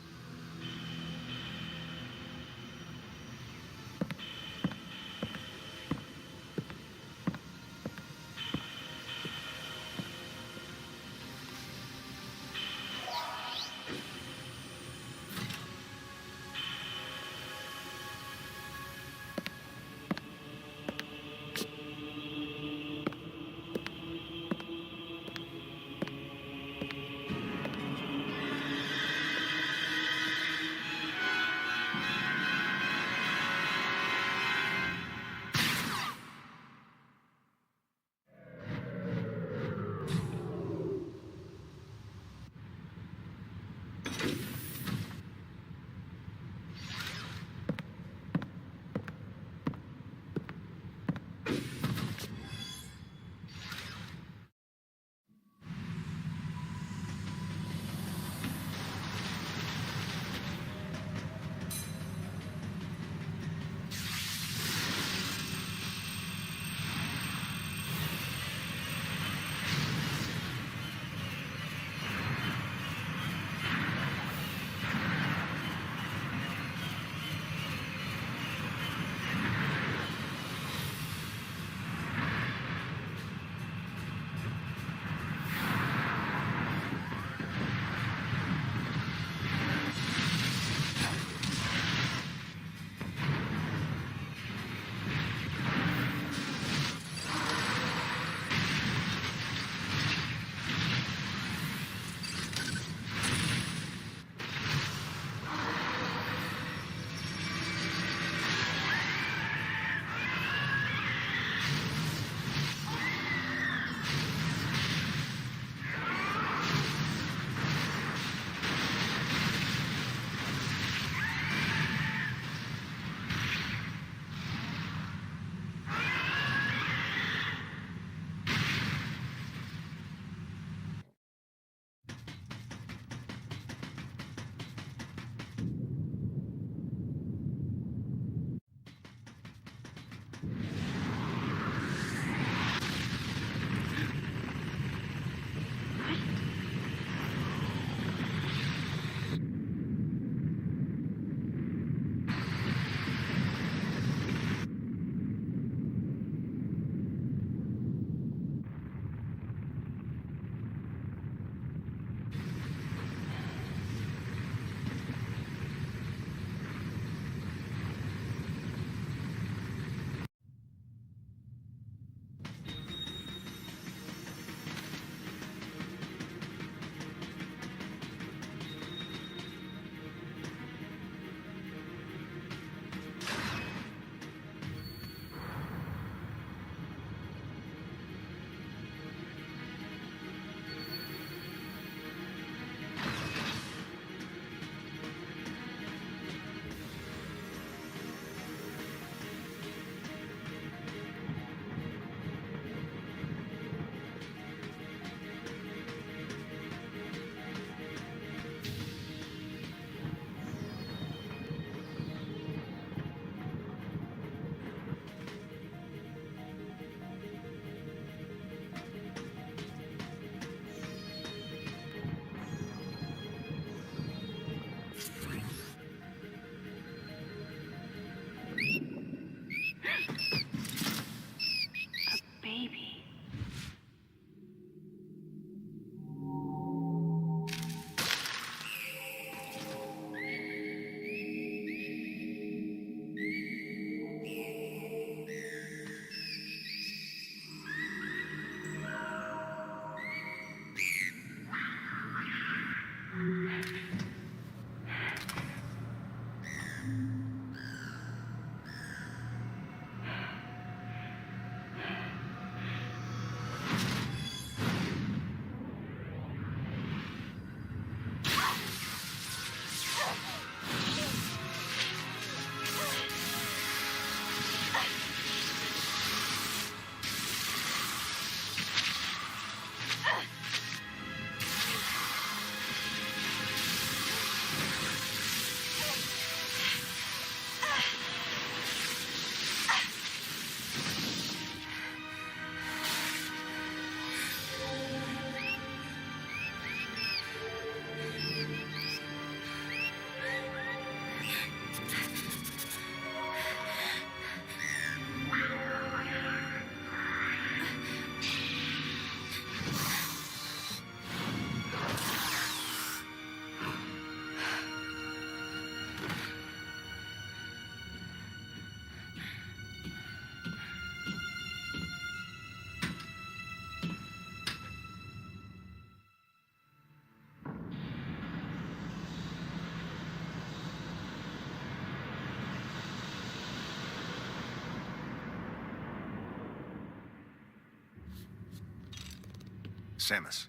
Samus,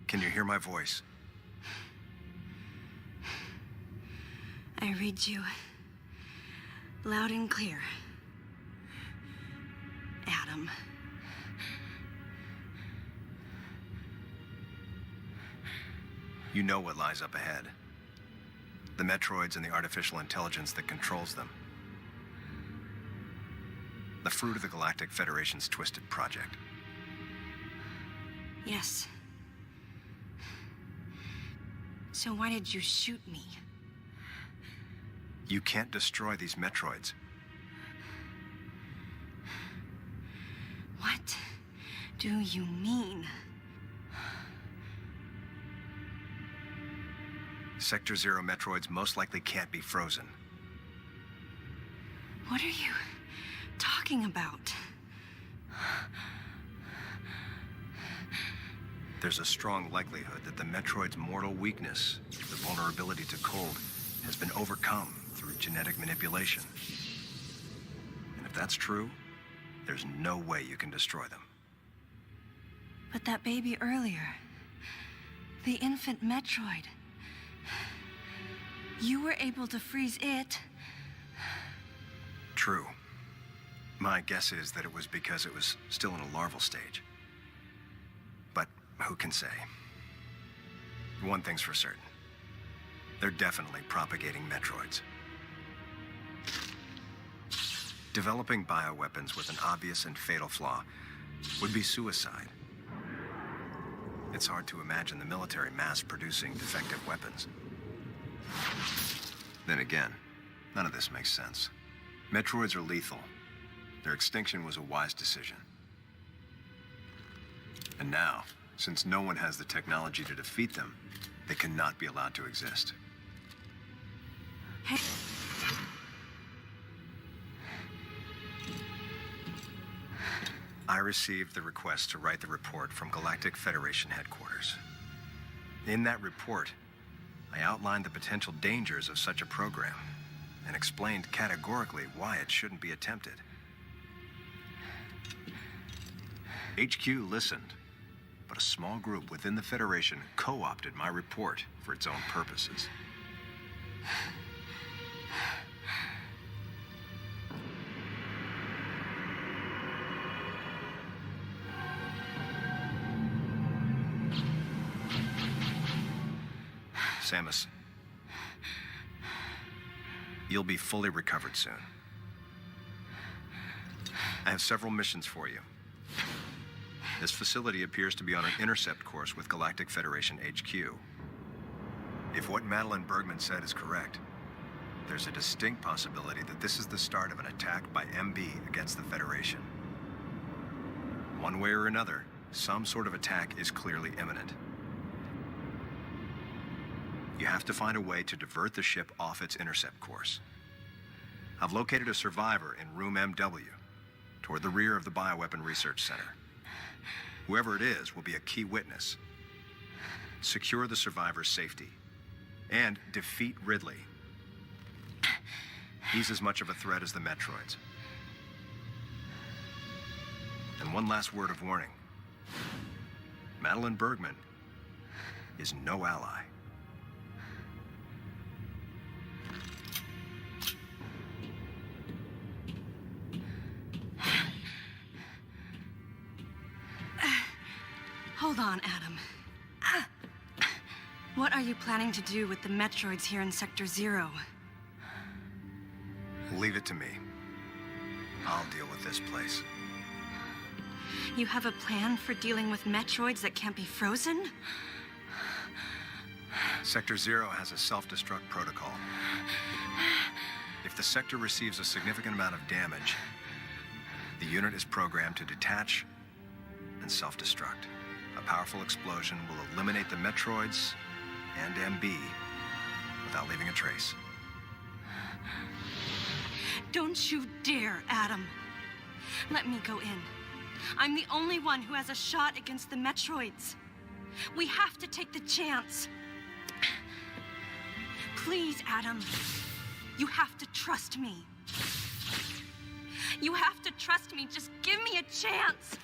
can you hear my voice? I read you loud and clear, Adam. You know what lies up ahead. The Metroids and the artificial intelligence that controls them. The fruit of the Galactic Federation's twisted project. Yes. So why did you shoot me? You can't destroy these Metroids. What do you mean? Sector Zero Metroids most likely can't be frozen. What are you talking about? There's a strong likelihood that the Metroid's mortal weakness, the vulnerability to cold, has been overcome through genetic manipulation. And if that's true, there's no way you can destroy them. But that baby earlier, the infant Metroid, you were able to freeze it. True. My guess is that it was because it was still in a larval stage. But who can say? One thing's for certain. They're definitely propagating Metroids. Developing bioweapons with an obvious and fatal flaw would be suicide. It's hard to imagine the military mass-producing defective weapons. Then again, none of this makes sense. Metroids are lethal. Their extinction was a wise decision. And now, since no one has the technology to defeat them, they cannot be allowed to exist. Hey. I received the request to write the report from Galactic Federation headquarters. In that report, I outlined the potential dangers of such a program and explained categorically why it shouldn't be attempted. HQ listened, but a small group within the Federation co-opted my report for its own purposes. Samus, you'll be fully recovered soon. I have several missions for you. This facility appears to be on an intercept course with Galactic Federation HQ. If what Madeline Bergman said is correct, there's a distinct possibility that this is the start of an attack by MB against the Federation. One way or another, some sort of attack is clearly imminent. You have to find a way to divert the ship off its intercept course. I've located a survivor in room MW, toward the rear of the Bioweapon Research Center. Whoever it is will be a key witness. Secure the survivor's safety, and defeat Ridley. He's as much of a threat as the Metroids. And one last word of warning. Madeline Bergman is no ally. Hold on, Adam. What are you planning to do with the Metroids here in Sector Zero? Leave it to me. I'll deal with this place. You have a plan for dealing with Metroids that can't be frozen? Sector Zero has a self-destruct protocol. If the sector receives a significant amount of damage, the unit is programmed to detach and self-destruct. A powerful explosion will eliminate the Metroids and MB without leaving a trace. Don't you dare, Adam. Let me go in. I'm the only one who has a shot against the Metroids. We have to take the chance. Please, Adam. You have to trust me. You have to trust me. Just give me a chance.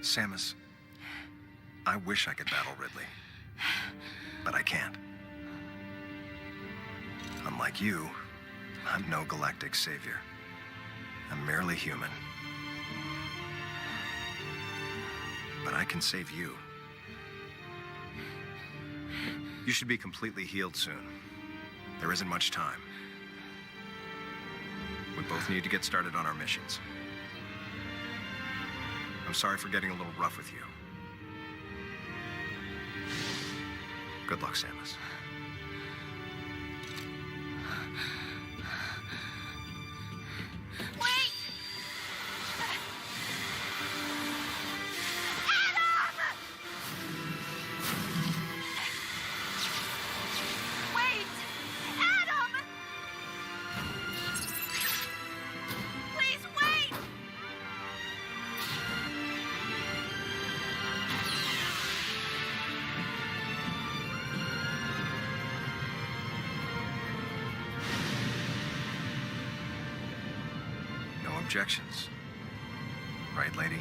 Samus, I wish I could battle Ridley, but I can't. Unlike you, I'm no galactic savior. I'm merely human. But I can save you. You should be completely healed soon. There isn't much time. We both need to get started on our missions. I'm sorry for getting a little rough with you. Good luck, Samus. Objections. Right, lady?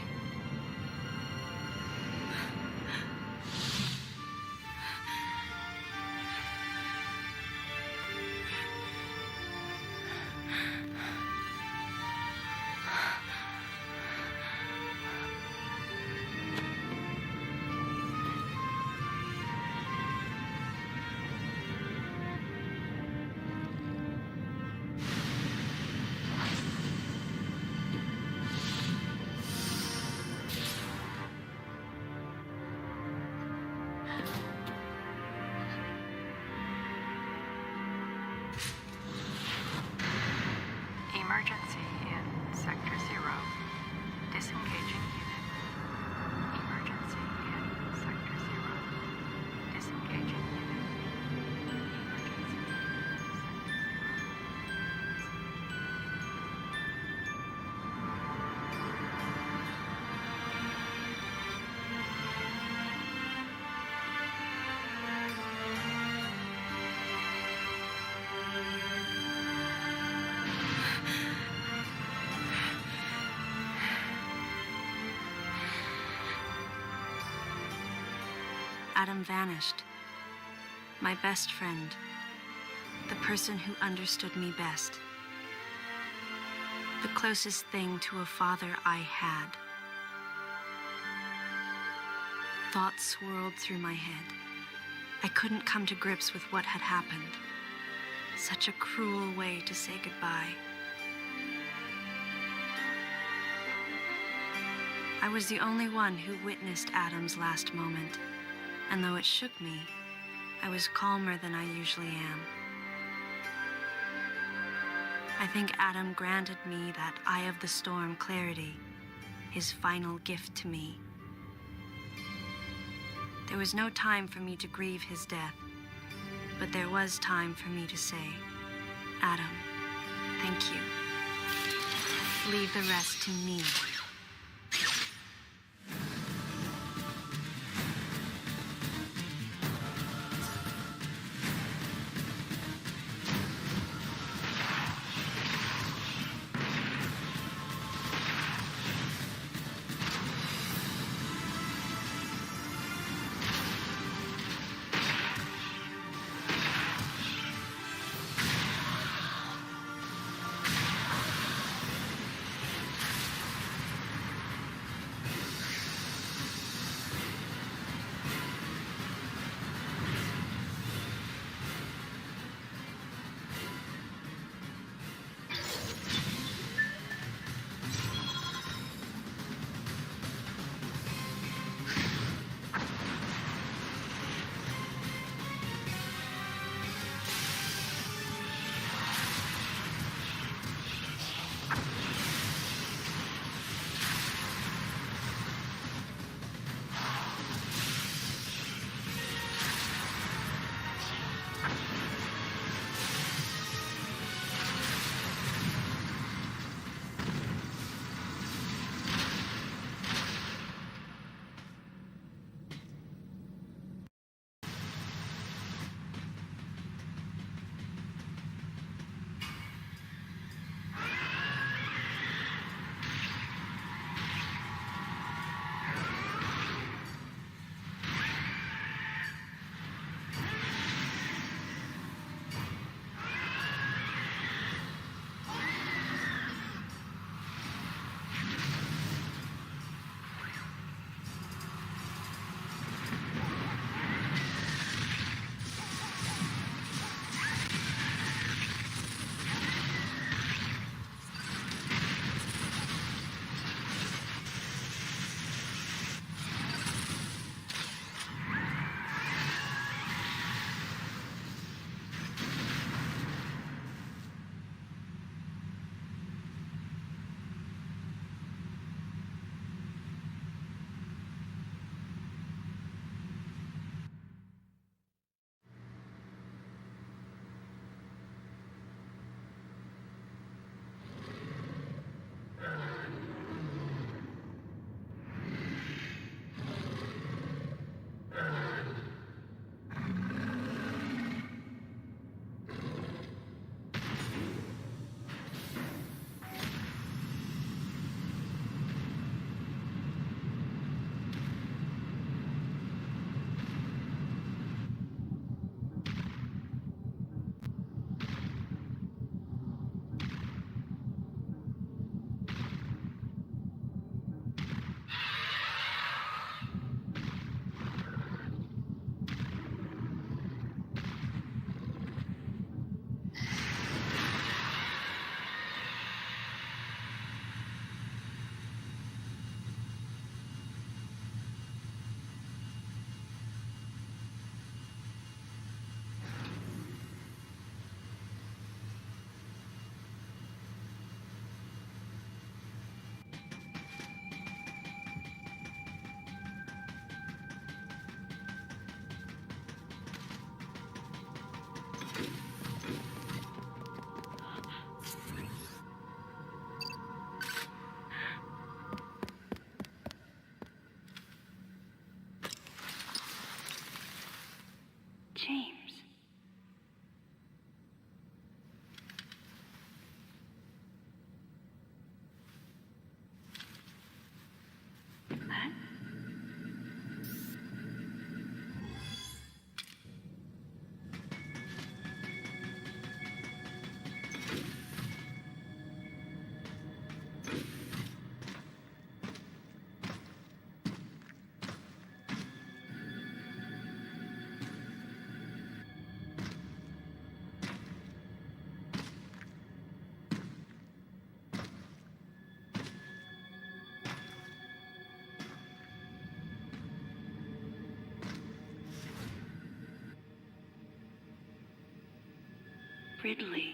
Emergency in Sector 0. Disengaging unit. Emergency in Sector 0. Disengaging unit. Emergency in Adam vanished. My best friend. The person who understood me best. The closest thing to a father I had. Thoughts swirled through my head. I couldn't come to grips with what had happened. Such a cruel way to say goodbye. I was the only one who witnessed Adam's last moment. And though it shook me, I was calmer than I usually am. I think Adam granted me that Eye of the Storm clarity, his final gift to me. There was no time for me to grieve his death, but there was time for me to say, Adam, thank you. Leave the rest to me. Ridley.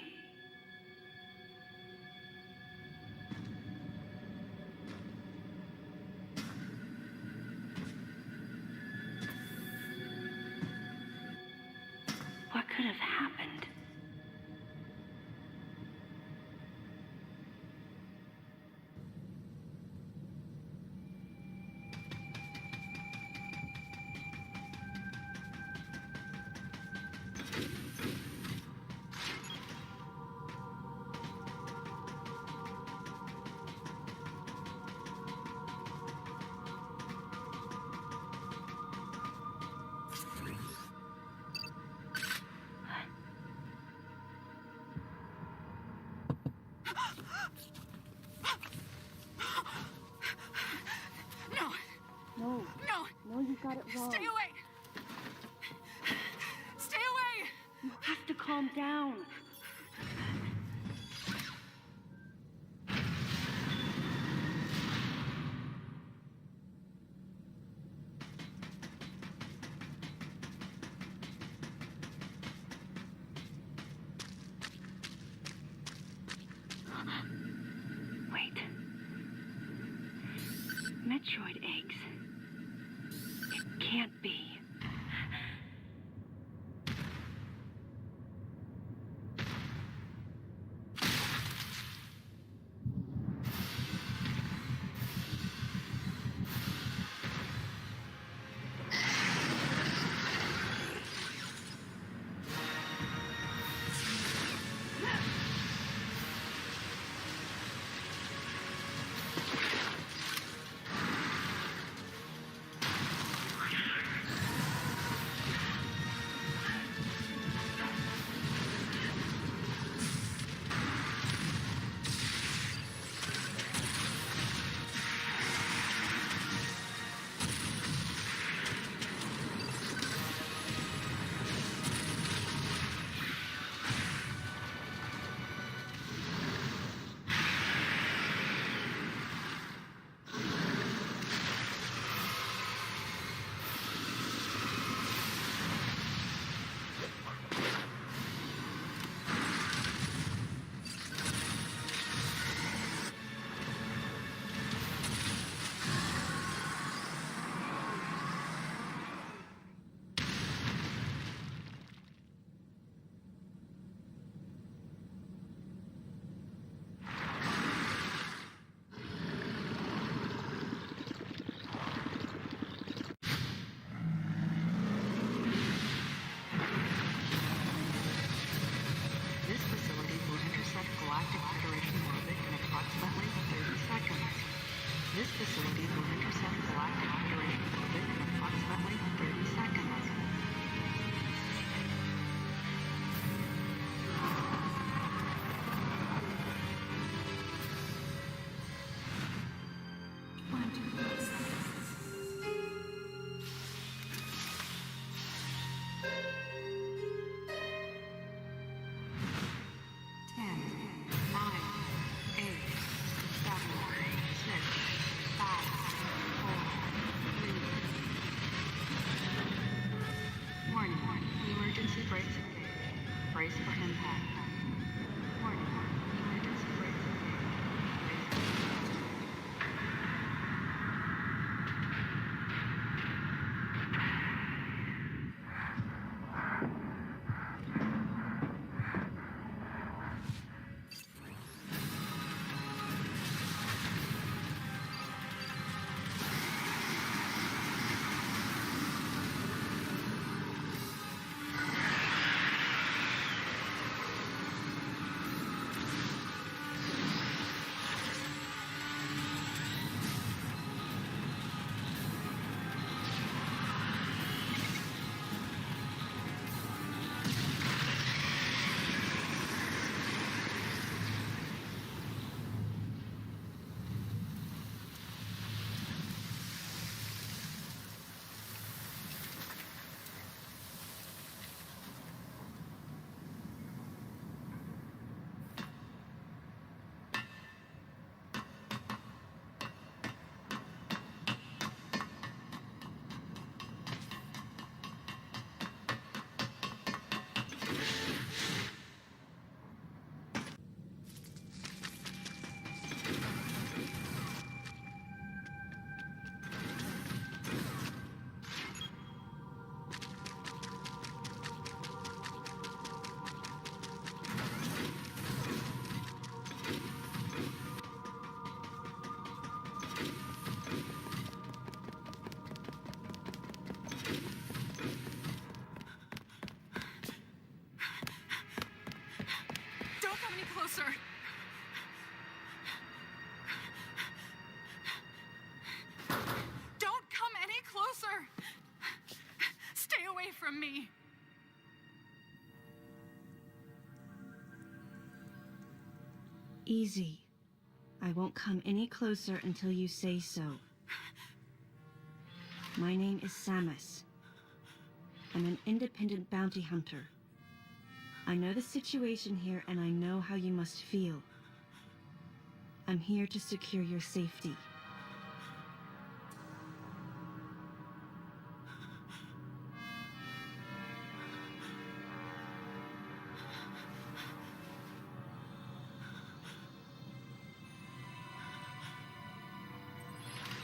What could have happened? No, you got it wrong. Stay away! Stay away! You have to calm down. Wait. Metroid eggs. It can't be. This facility will intercept galactic federation orbit in approximately 30 seconds. Easy. I won't come any closer until you say so. My name is Samus. I'm an independent bounty hunter. I know the situation here and I know how you must feel. I'm here to secure your safety.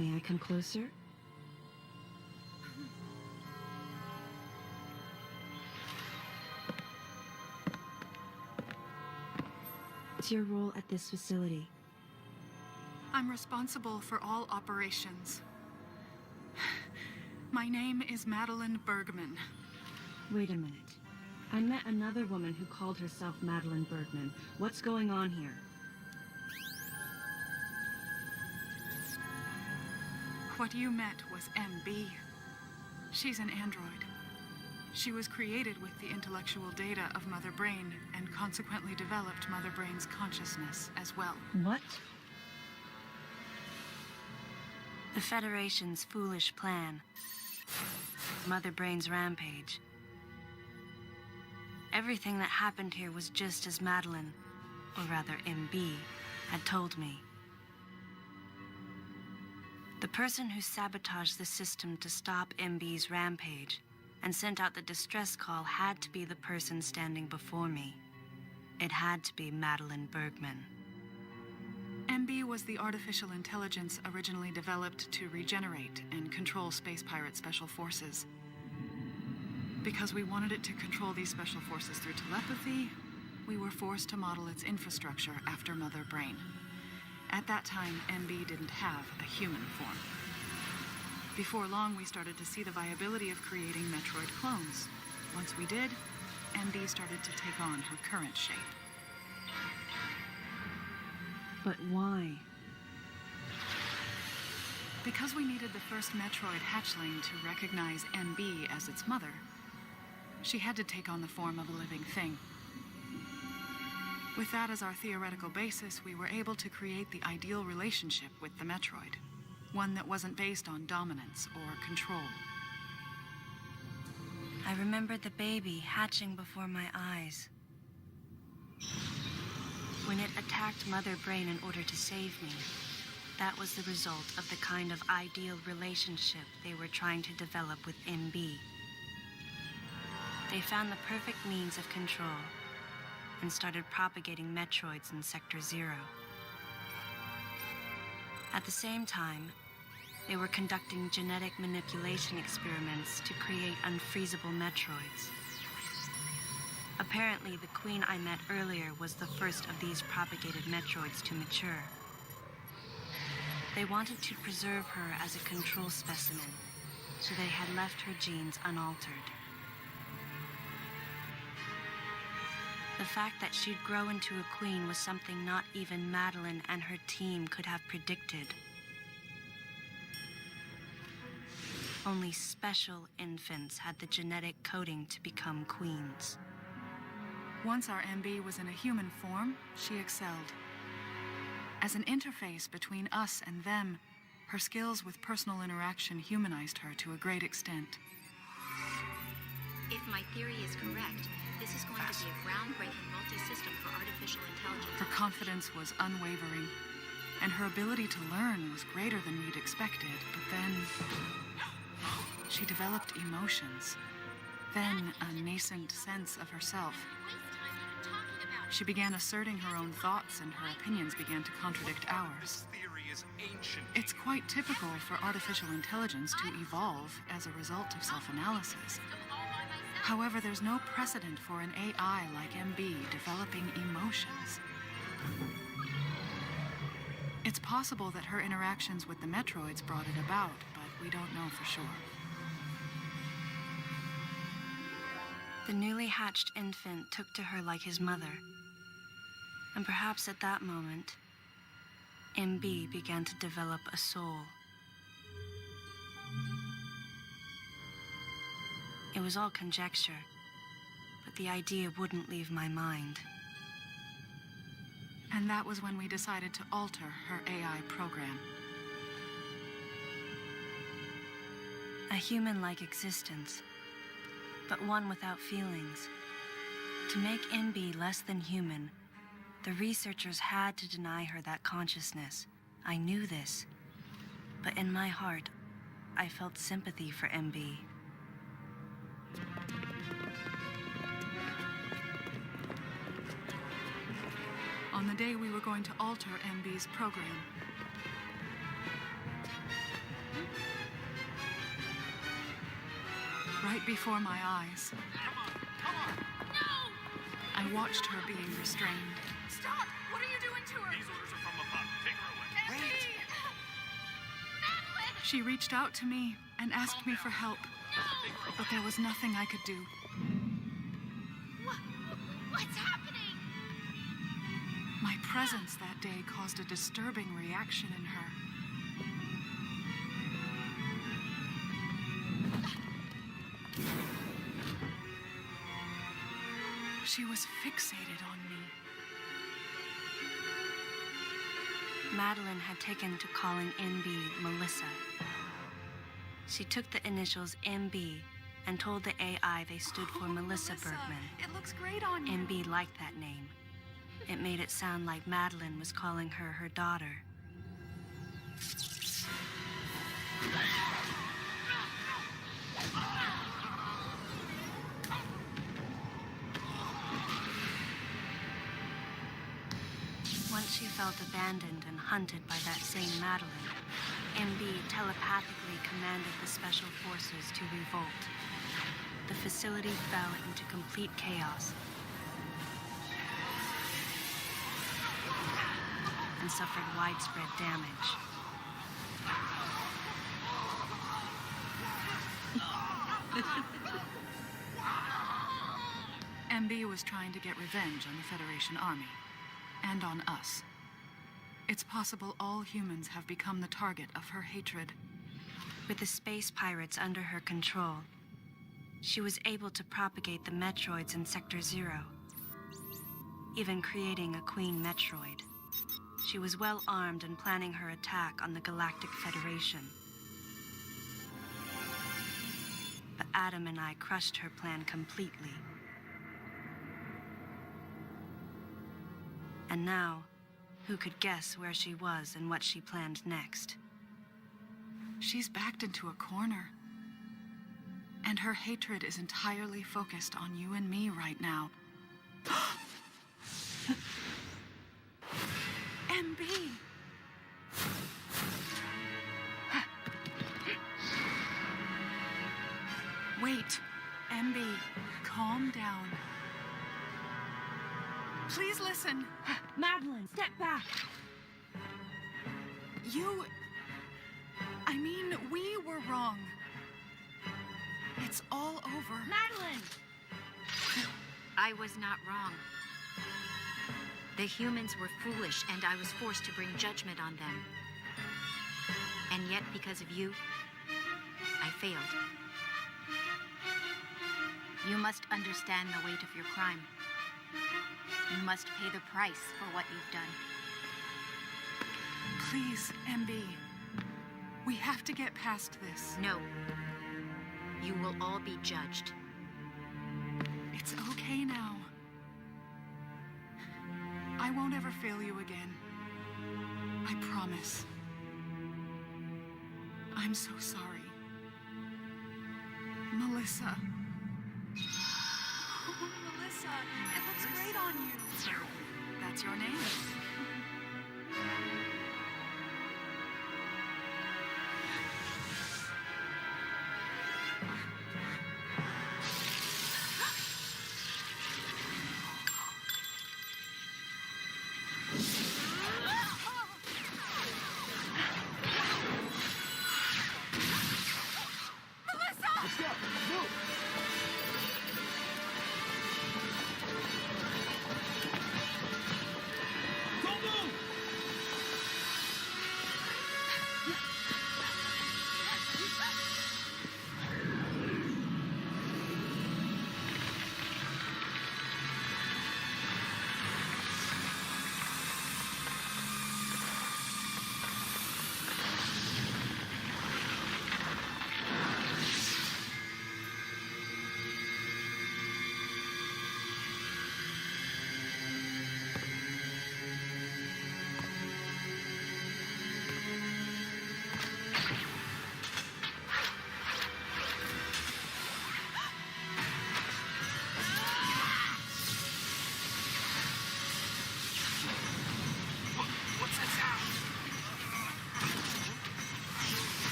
May I come closer? What's your role at this facility? I'm responsible for all operations. My name is Madeline Bergman. Wait a minute. I met another woman who called herself Madeline Bergman. What's going on here? What you met was MB. She's an android. She was created with the intellectual data of Mother Brain and consequently developed Mother Brain's consciousness as well. What? The Federation's foolish plan. Mother Brain's rampage. Everything that happened here was just as Madeline, or rather MB, had told me. The person who sabotaged the system to stop MB's rampage and sent out the distress call had to be the person standing before me. It had to be Madeline Bergman. MB was the artificial intelligence originally developed to regenerate and control space pirate special forces. Because we wanted it to control these special forces through telepathy, we were forced to model its infrastructure after Mother Brain. At that time, MB didn't have a human form. Before long, we started to see the viability of creating Metroid clones. Once we did, MB started to take on her current shape. But why? Because we needed the first Metroid hatchling to recognize MB as its mother, she had to take on the form of a living thing. With that as our theoretical basis, we were able to create the ideal relationship with the Metroid. One that wasn't based on dominance or control. I remembered the baby hatching before my eyes. When it attacked Mother Brain in order to save me, that was the result of the kind of ideal relationship they were trying to develop with MB. They found the perfect means of control and started propagating Metroids in Sector 0. At the same time, they were conducting genetic manipulation experiments to create unfreezable Metroids. Apparently, the queen I met earlier was the first of these propagated Metroids to mature. They wanted to preserve her as a control specimen, so they had left her genes unaltered. The fact that she'd grow into a queen was something not even Madeline and her team could have predicted. Only special infants had the genetic coding to become queens. Once our MB was in a human form, she excelled. As an interface between us and them, her skills with personal interaction humanized her to a great extent. If my theory is correct, this is going to be a groundbreaking multi-system for artificial intelligence. Her confidence was unwavering, and her ability to learn was greater than we'd expected. But then she developed emotions, then a nascent sense of herself. She began asserting her own thoughts, and her opinions began to contradict ours. It's quite typical for artificial intelligence to evolve as a result of self-analysis. However, there's no precedent for an AI like MB developing emotions. It's possible that her interactions with the Metroids brought it about, but we don't know for sure. The newly hatched infant took to her like his mother. And perhaps at that moment, MB began to develop a soul. It was all conjecture, but the idea wouldn't leave my mind. And that was when we decided to alter her AI program. A human-like existence, but one without feelings. To make MB less than human, the researchers had to deny her that consciousness. I knew this, but in my heart, I felt sympathy for MB. On the day we were going to alter MB's program, right before my eyes, I watched her being restrained. Stop! What are you doing to her? These orders are from above. Take her away. Wait! Madeline! She reached out to me and asked me for help, but there was nothing I could do. What's happening? My presence that day caused a disturbing reaction in her. She was fixated on me. Madeline had taken to calling MB Melissa. She took the initials MB and told the AI they stood for Melissa Bergman. It looks great on you. MB liked that name. It made it sound like Madeline was calling her her daughter. Once she felt abandoned and hunted by that same Madeline, MB telepathically commanded the special forces to revolt. The facility fell into complete chaos and suffered widespread damage. MB was trying to get revenge on the Federation Army, and on us. It's possible all humans have become the target of her hatred. With the space pirates under her control, she was able to propagate the Metroids in Sector 0, even creating a Queen Metroid. She was well armed and planning her attack on the Galactic Federation. But Adam and I crushed her plan completely. And now, who could guess where she was and what she planned next? She's backed into a corner. And her hatred is entirely focused on you and me right now. MB! Wait, MB, calm down. Please listen. Madeline, step back! We were wrong. It's all over. Madeline! I was not wrong. The humans were foolish, and I was forced to bring judgment on them. And yet, because of you, I failed. You must understand the weight of your crime. You must pay the price for what you've done. Please, MB. We have to get past this. No. You will all be judged. It's okay now. I won't ever fail you again. I promise. I'm so sorry. Melissa. Oh, Melissa, it looks great on you. That's your name.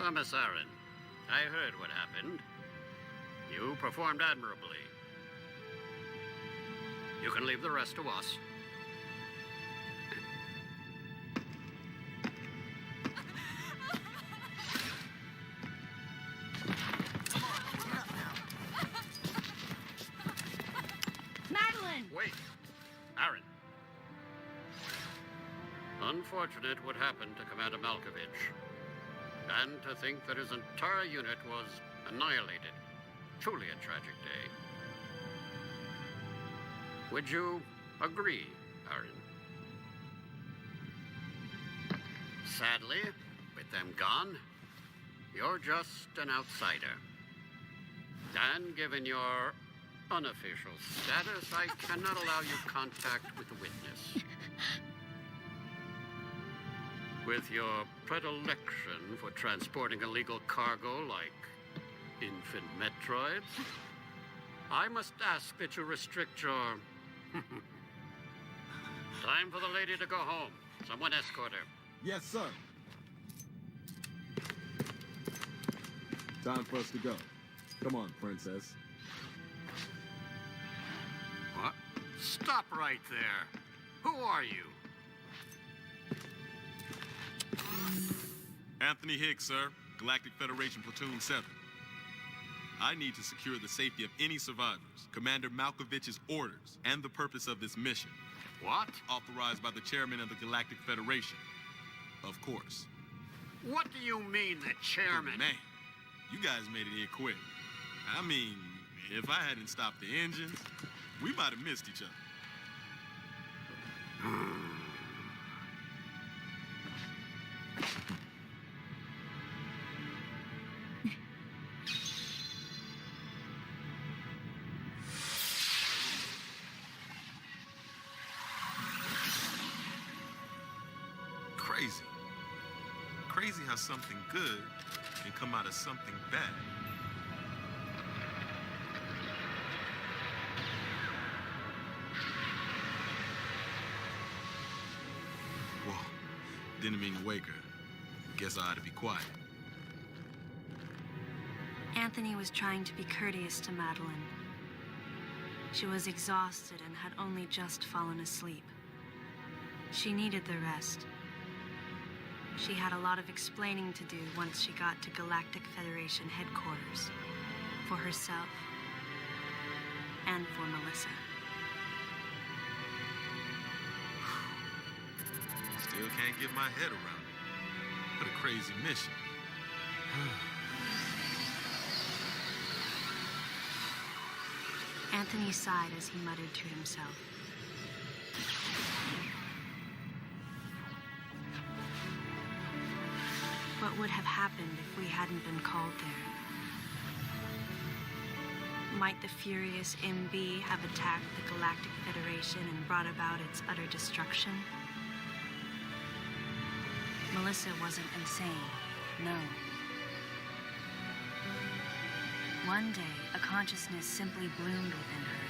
Samus Aran, I heard what happened. You performed admirably. You can leave the rest to us. Madeline! Wait. Aran. Unfortunate what happened to Commander Malkovich. And to think that his entire unit was annihilated. Truly a tragic day. Would you agree, Aran? Sadly, with them gone, you're just an outsider. And given your unofficial status, I cannot allow you contact with the witness. With your predilection for transporting illegal cargo like infant Metroids, I must ask that you restrict your... Time for the lady to go home. Someone escort her. Yes, sir. Time for us to go. Come on, princess. What? Stop right there. Who are you? Anthony Hicks, sir. Galactic Federation Platoon 7. I need to secure the safety of any survivors, Commander Malkovich's orders, and the purpose of this mission. What? Authorized by the chairman of the Galactic Federation. Of course. What do you mean, the chairman? Man, you guys made it here quick. I mean, if I hadn't stopped the engines, we might have missed each other. Crazy. Crazy how something good can come out of something bad. Whoa, didn't mean to wake her. Guess I ought to be quiet. Anthony was trying to be courteous to Madeline. She was exhausted and had only just fallen asleep. She needed the rest. She had a lot of explaining to do once she got to Galactic Federation headquarters. For herself. And for Melissa. Still can't get my head around it. What a crazy mission. Anthony sighed as he muttered to himself. What would have happened if we hadn't been called there? Might the furious MB have attacked the Galactic Federation and brought about its utter destruction? Melissa wasn't insane, no. One day, a consciousness simply bloomed within her.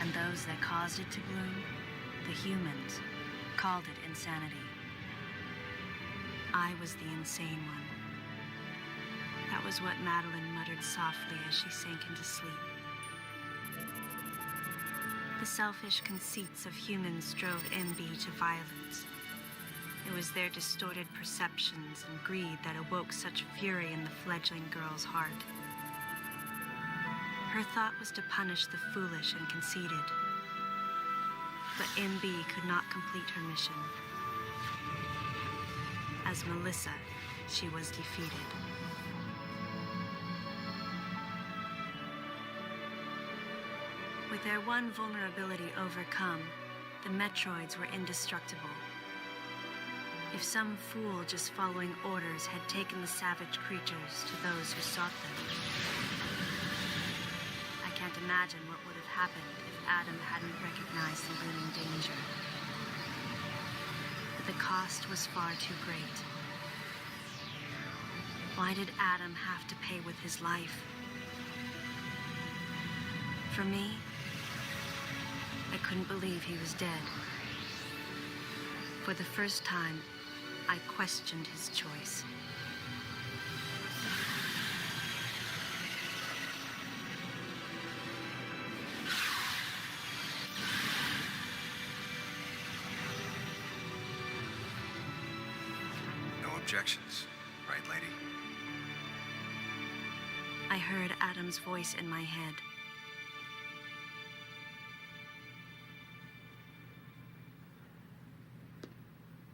And those that caused it to bloom, the humans, called it insanity. I was the insane one. That was what Madeline muttered softly as she sank into sleep. The selfish conceits of humans drove MB to violence. It was their distorted perceptions and greed that awoke such fury in the fledgling girl's heart. Her thought was to punish the foolish and conceited. But MB could not complete her mission. As Melissa, she was defeated. With their one vulnerability overcome, the Metroids were indestructible. If some fool just following orders had taken the savage creatures to those who sought them. I can't imagine what would have happened if Adam hadn't recognized the looming danger. But the cost was far too great. Why did Adam have to pay with his life? For me, I couldn't believe he was dead. For the first time, I questioned his choice. objections, right, lady? I heard Adam's voice in my head.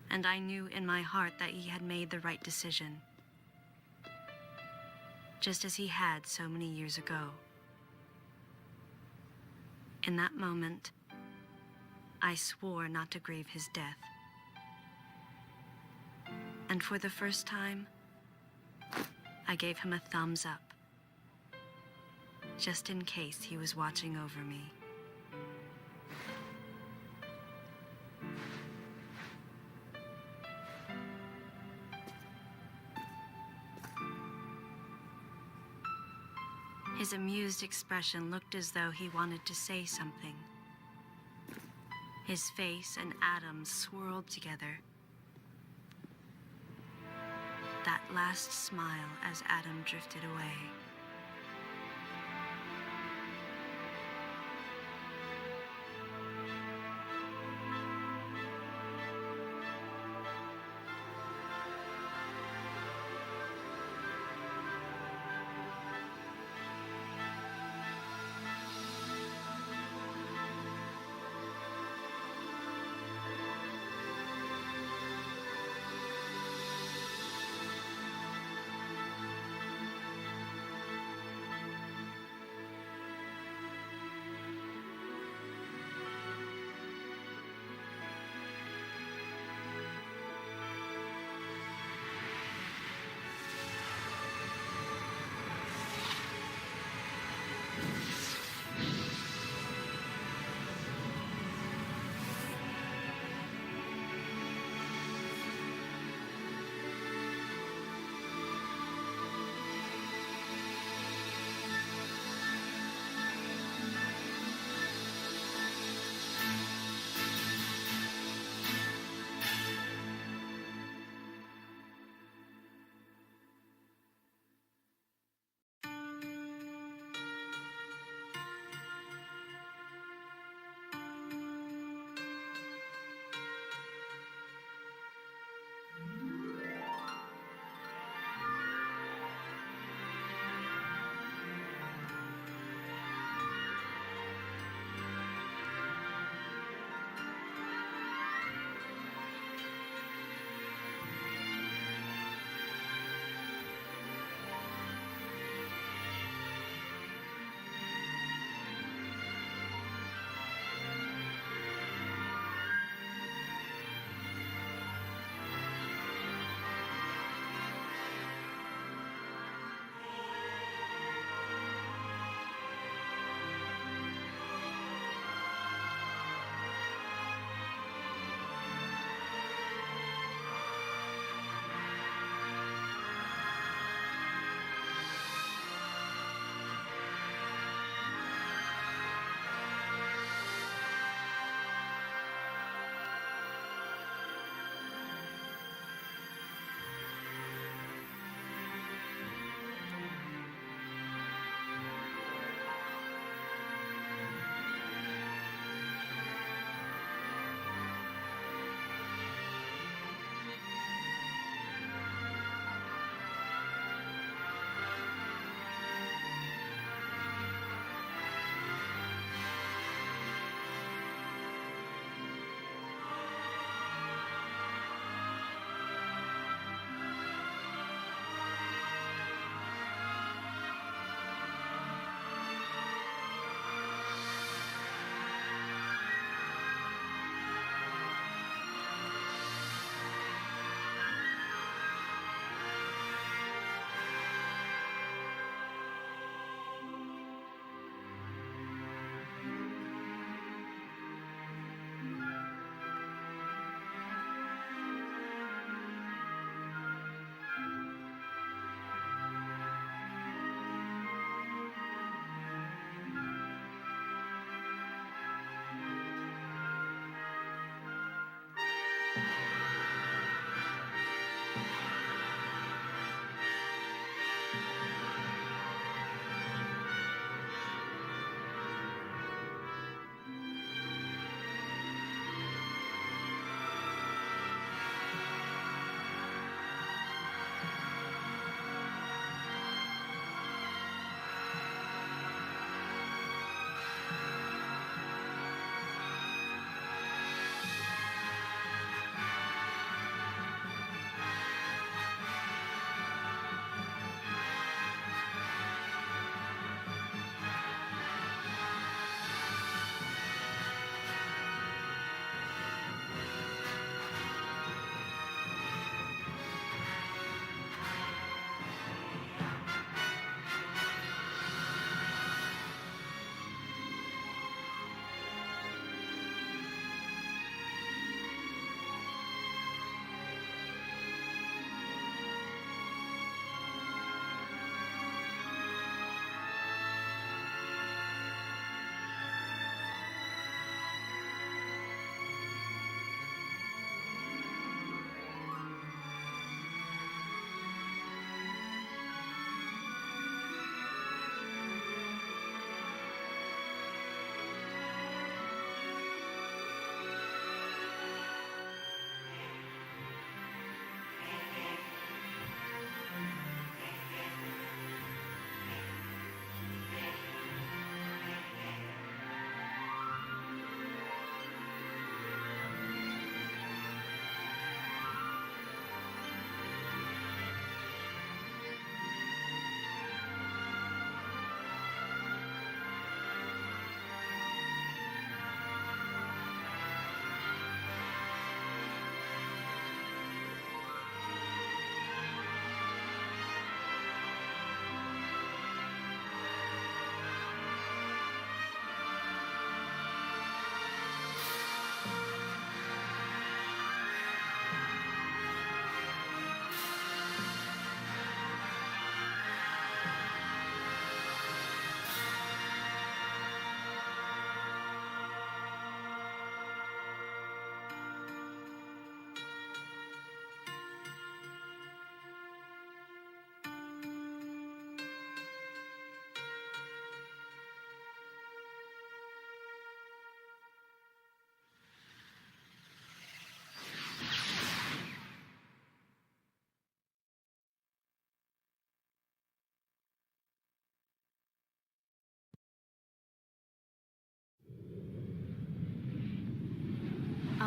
And I knew in my heart that he had made the right decision. Just as he had so many years ago. In that moment, I swore not to grieve his death. And for the first time, I gave him a thumbs up, just in case he was watching over me. His amused expression looked as though he wanted to say something. His face and Adam's swirled together. That last smile as Adam drifted away.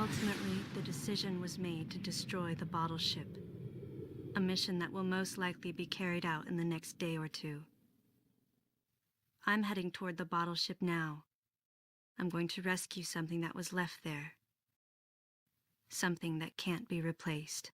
Ultimately, the decision was made to destroy the bottle ship, a mission that will most likely be carried out in the next day or two. I'm heading toward the bottle ship now. I'm going to rescue something that was left there. Something that can't be replaced.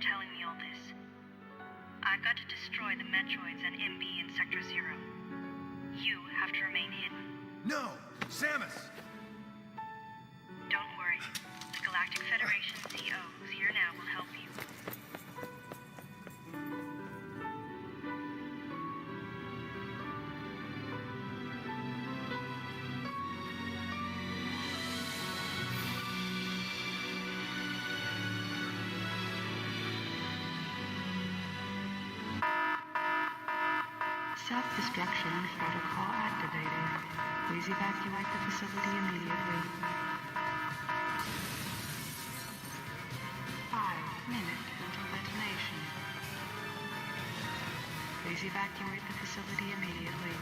telling me all this. I've got to destroy the Metroids and MB in Sector 0. You have to remain hidden. No! Samus! Don't worry. The Galactic Federation CO who's here now will help you. Self-destruction protocol activated. Please evacuate the facility immediately. 5 minutes until detonation. Please evacuate the facility immediately.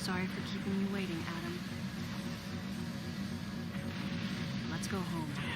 Sorry for keeping you waiting, Adam. Let's go home.